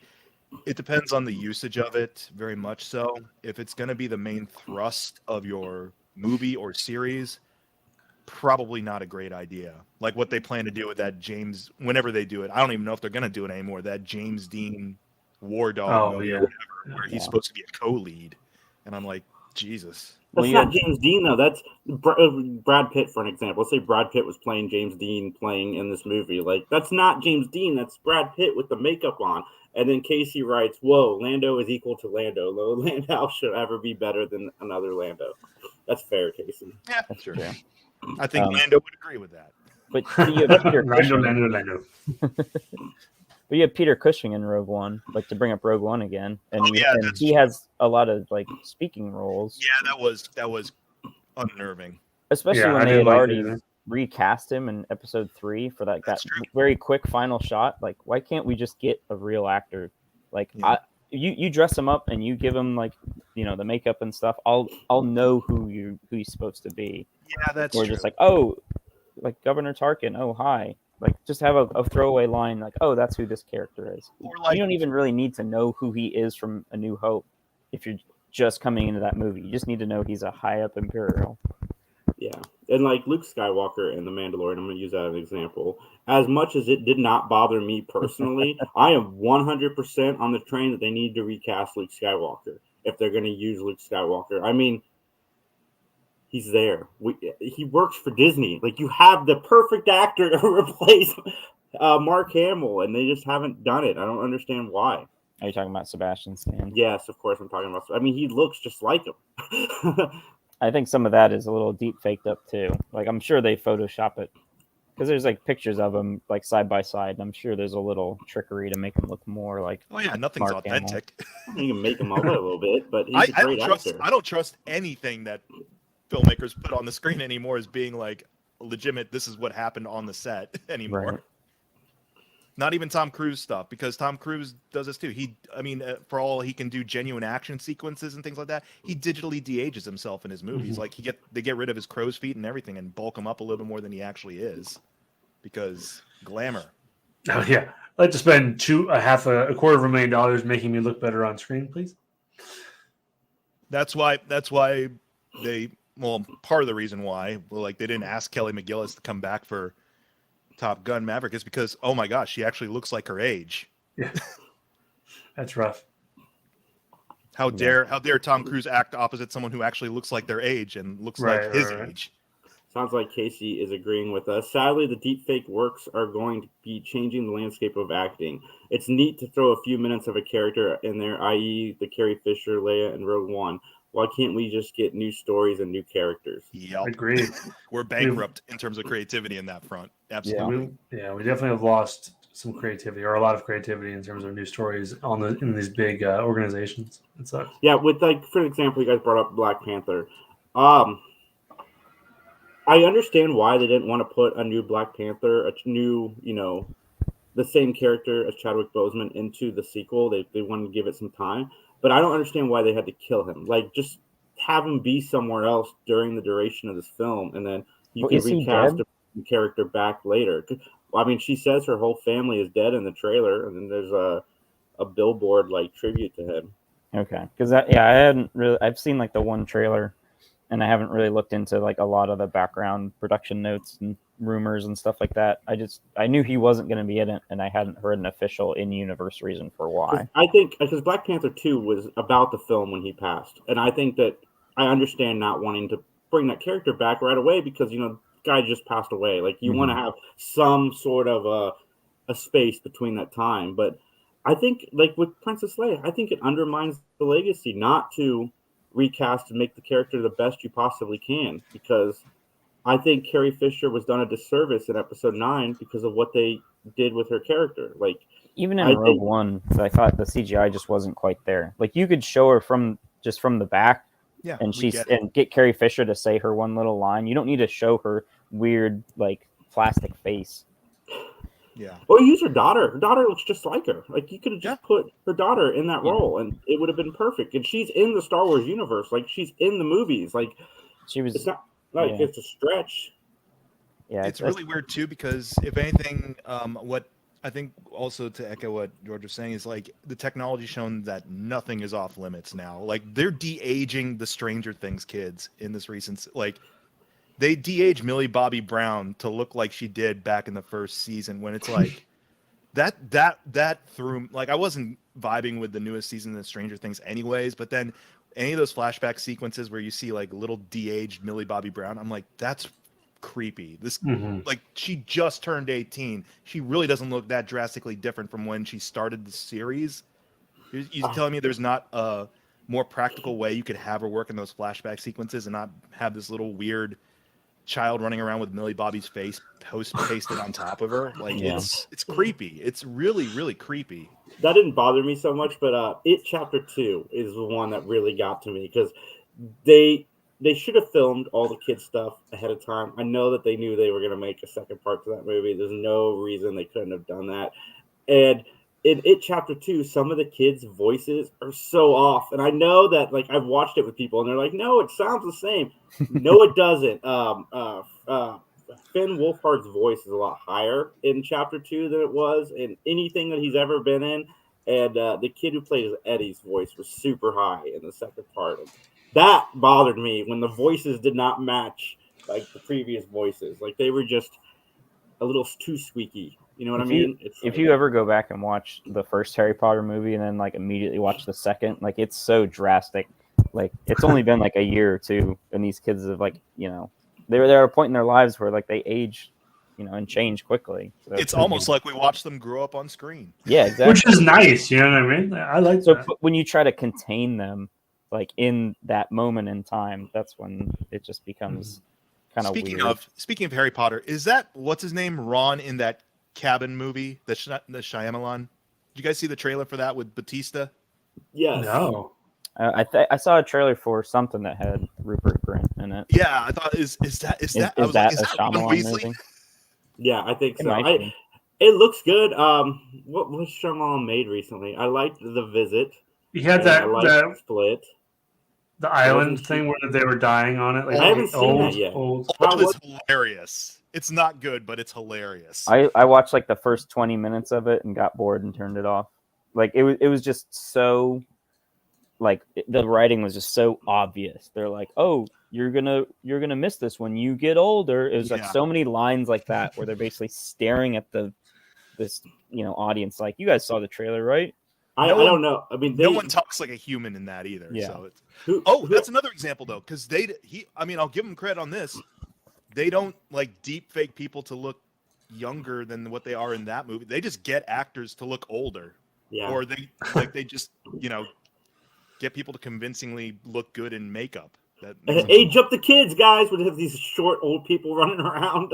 it depends on the usage of it, very much so. If it's going to be the main thrust of your movie or series, probably not a great idea. Like what they plan to do with that James, whenever they do it, I don't even know if they're going to do it anymore. That James Dean War Dog movie or whatever, where he's supposed to be a co-lead, and I'm like, Jesus. That's not James Dean though. That's Brad Pitt, for an example. Let's say Brad Pitt was playing James Dean playing in this movie. Like, that's not James Dean. That's Brad Pitt with the makeup on. And then Casey writes, "Whoa, Lando is equal to Lando. No Lando should ever be better than another Lando." That's fair, Casey. Yeah, that's true. I think Lando would agree with that. But you have Peter Cushing. Lando. But you have Peter Cushing in Rogue One, like, to bring up Rogue One again, and he true. has a lot of like speaking roles. Yeah, that was unnerving. Especially when they had already recast him in Episode 3 for that very quick final shot. Like, why can't we just get a real actor? Like, you dress him up and you give him like, the makeup and stuff. I'll know who he's supposed to be. Yeah, that's true. Or just like, oh, like Governor Tarkin. Oh, hi. Like, just have a throwaway line like, oh, that's who this character is. Or like, you don't even really need to know who he is from A New Hope if you're just coming into that movie. You just need to know he's a high up Imperial. Yeah. And like Luke Skywalker and The Mandalorian, I'm going to use that as an example. As much as it did not bother me personally, I am 100% on the train that they need to recast Luke Skywalker if they're going to use Luke Skywalker. I mean, he's there. He works for Disney. Like, you have the perfect actor to replace Mark Hamill, and they just haven't done it. I don't understand why. Are you talking about Sebastian Stan? Yes, of course I'm talking about. I mean, he looks just like him. I think some of that is a little deep faked up too. Like, I'm sure they Photoshop it because there's like pictures of him like side by side, and I'm sure there's a little trickery to make him look more like. Oh yeah, nothing's Mark Hamill. authentic. You can make him up a little bit, but he's a I great don't trust. actor. I don't trust anything that filmmakers put on the screen anymore as being like legitimate. This is what happened on the set anymore. Right. Not even Tom Cruise stuff, because Tom Cruise does this too. For all he can do genuine action sequences and things like that, he digitally de-ages himself in his movies. Mhm. Like they get rid of his crow's feet and everything and bulk him up a little bit more than he actually is, because glamour. Oh yeah, I'd like to spend a quarter of $1,000,000 making me look better on screen, please. That's why they. Well, part of the reason why, they didn't ask Kelly McGillis to come back for Top Gun Maverick is because, oh my gosh, she actually looks like her age. Yeah, that's rough. How dare Tom Cruise act opposite someone who actually looks like their age and looks like his age? Sounds like Casey is agreeing with us. Sadly, the deepfake works are going to be changing the landscape of acting. It's neat to throw a few minutes of a character in there, i.e. the Carrie Fisher, Leia, and Rogue One. Why can't we just get new stories and new characters? Yep. Agreed. We're bankrupt in terms of creativity in that front. Absolutely. We definitely have lost some creativity, or a lot of creativity, in terms of new stories in these big organizations. It sucks. Yeah, with for example, you guys brought up Black Panther. I understand why they didn't want to put a new Black Panther, a new, the same character as Chadwick Boseman into the sequel. They wanted to give it some time. But I don't understand why they had to kill him. Like, just have him be somewhere else during the duration of this film, and then you can recast a character back later. I mean, she says her whole family is dead in the trailer, and then there's a billboard tribute to him. Okay, because I've seen the one trailer, and I haven't really looked into a lot of the background production notes and rumors and stuff like that. I knew he wasn't going to be in it, and I hadn't heard an official in-universe reason for why. I think because Black Panther 2 was about the film when he passed, and I think that I understand not wanting to bring that character back right away because the guy just passed away. You want to have some sort of a space between that time, but I think with Princess Leia, I think it undermines the legacy not to recast and make the character the best you possibly can, because I think Carrie Fisher was done a disservice in episode 9 because of what they did with her character. Even in Rogue One, I thought the CGI just wasn't quite there. You could show her from the back, and get Carrie Fisher to say her one little line. You don't need to show her weird plastic face. Yeah. Well, use her daughter. Her daughter looks just like her. You could have just put her daughter in that role, and it would have been perfect. And she's in the Star Wars universe. She's in the movies. She was. It's not it's a stretch. Yeah, it's really weird too, because if anything, what I think also to echo what George was saying is the technology's shown that nothing is off limits now. They're de-aging the Stranger Things kids in this recent they de-age Millie Bobby Brown to look like she did back in the first season, when it's that threw I wasn't vibing with the newest season of Stranger Things anyways, but then any of those flashback sequences where you see little de-aged Millie Bobby Brown, I'm that's creepy. This she just turned 18. She really doesn't look that drastically different from when she started the series. You're telling me there's not a more practical way you could have her work in those flashback sequences and not have this little weird child running around with Millie Bobby's face pasted on top of her? It's creepy. It's really, really creepy. That didn't bother me so much, but It Chapter 2 is the one that really got to me, because they should have filmed all the kids stuff ahead of time. I know that they knew they were going to make a second part to that movie. There's no reason they couldn't have done that. And in It Chapter 2, some of the kids' voices are so off. And I know that, I've watched it with people, and they're like, no, it sounds the same. No, it doesn't. Finn Wolfhard's voice is a lot higher in Chapter 2 than it was in anything that he's ever been in. And the kid who plays Eddie's voice was super high in the second part. And that bothered me when the voices did not match the previous voices. They were just a little too squeaky. You know what I mean? If you ever go back and watch the first Harry Potter movie and then immediately watch the second, it's so drastic. It's only been a year or two, and these kids have they're at a point in their lives where they age, and change quickly. So it's almost like we watch them grow up on screen. Yeah, exactly. Which is nice, you know what I mean? I like that. But when you try to contain them in that moment in time, that's when it just becomes kind of weird. Speaking of Harry Potter, is that what's his name Ron in that Cabin movie, the Shyamalan? Did you guys see the trailer for that with Batista? Yes. No. I saw a trailer for something that had Rupert Grint in it. Yeah, I thought is that I was like, is that Ron Shyamalan Weasley? movie? Yeah, I think It so. might be. It looks good. What was Shyamalan made recently? I liked The Visit. You had and I that liked Split. the island wasn't thing where they were dying on it. Like I haven't seen old, that yet. Old. How It's was hilarious. It's not good, but it's hilarious. I watched like the first 20 minutes of it and got bored and turned it off. Like it was just so, like the writing was just so obvious. They're like, oh, you're gonna miss this when you get older. It was like Yeah. so many lines like that where they're basically staring at this audience like, you guys saw the trailer, right? I No one- don't know. I mean, No one talks like a human in that either. Yeah. So it's, who- that's another example though, because I'll give them credit on this. They don't like deep fake people to look younger than what they are in that movie. They just get actors to look older, yeah. or they just get people to convincingly look good in makeup. That Age up the kids, guys. We have these short old people running around.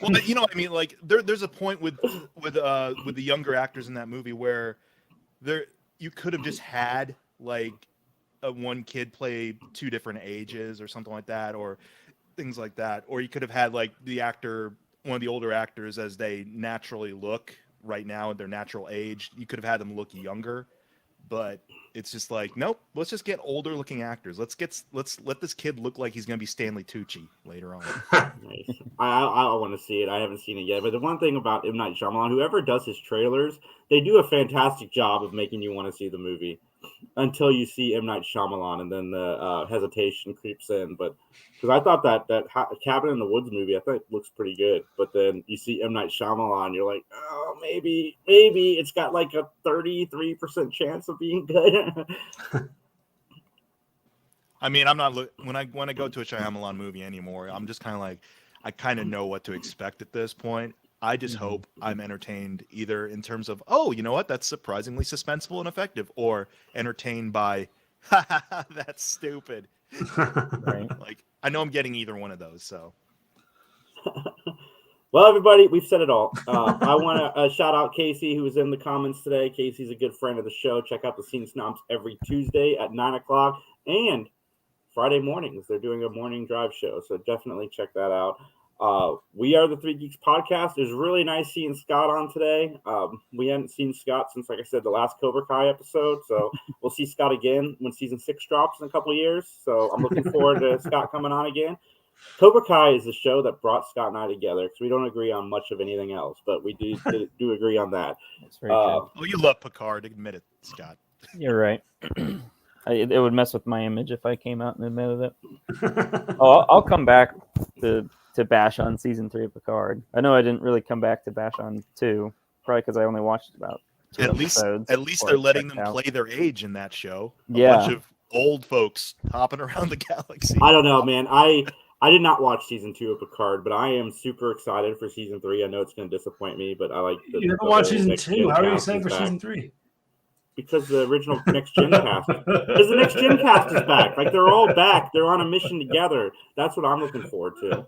well, you know what I mean. Like there's a point with the younger actors in that movie where you could have just had like one kid play two different ages or something like that, or things like that, or you could have had like one of the older actors as they naturally look right now at their natural age. You could have had them look younger, but it's just like, nope, let's just get older looking actors. Let's let this kid look like he's going to be Stanley Tucci later on. Nice. I want to see it. I haven't seen it yet. But the one thing about M. Night Shyamalan, whoever does his trailers, they do a fantastic job of making you want to see the movie until you see M. Night Shyamalan, and then the hesitation creeps in. But because I thought that Cabin in the Woods movie, I thought it looks pretty good. But then you see M. Night Shyamalan, you're like, oh, maybe it's got like a 33% chance of being good. I mean, I'm not when I go to a Shyamalan movie anymore. I'm just kind of like, I kind of know what to expect at this point. I just hope I'm entertained either in terms of, oh, you know what, that's surprisingly suspenseful and effective, or entertained by, ha ha ha, that's stupid. Right. Like, I know I'm getting either one of those. So, Well, everybody, we've said it all. I want to shout out Casey, who was in the comments today. Casey's a good friend of the show. Check out the Scene Snobs every Tuesday at 9 o'clock and Friday mornings. They're doing a morning drive show, so definitely check that out. We are the Three Geeks podcast. It was really nice seeing Scott on today. We hadn't seen Scott since, like I said, the last Cobra Kai episode. So we'll see Scott again when season 6 drops in a couple of years. So I'm looking forward to Scott coming on again. Cobra Kai is the show that brought Scott and I together because we don't agree on much of anything else, but we do agree on that. That's very true. oh, you love Picard, admit it, Scott. You're right. It would mess with my image if I came out and admitted it. Oh, I'll come back to bash on season 3 of Picard. I know I didn't really come back to bash on 2, probably because I only watched about 2 episodes. At least before they're I letting checked them out. play their age in that show. A Yeah. bunch of old folks hopping around the galaxy. I don't know, man. I did not watch season 2 of Picard, but I am super excited for season 3. I know it's going to disappoint me, but I like You never watched whole season Next 2. Gen How are you cast excited is for back. season 3? Because the original Next Gen cast. Because the Next Gen cast is back. Like, they're all back. They're on a mission together. That's what I'm looking forward to.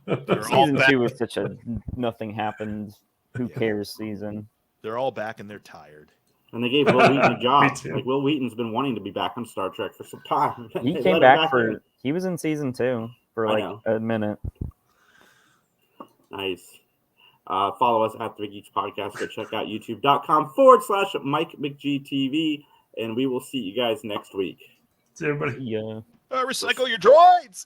They're all Season back. 2 was such a nothing happened, who cares season. They're all back and they're tired. And they gave Will Wheaton a job. Me too. Like, Will Wheaton's been wanting to be back on Star Trek for some time. He They came let him back for in. he was in season 2 for I like know. a minute. Nice. Follow us at Three Geeks Podcast. Go check out youtube.com/Mike McGTV. And we will see you guys next week. See everybody. Yeah. Recycle your droids!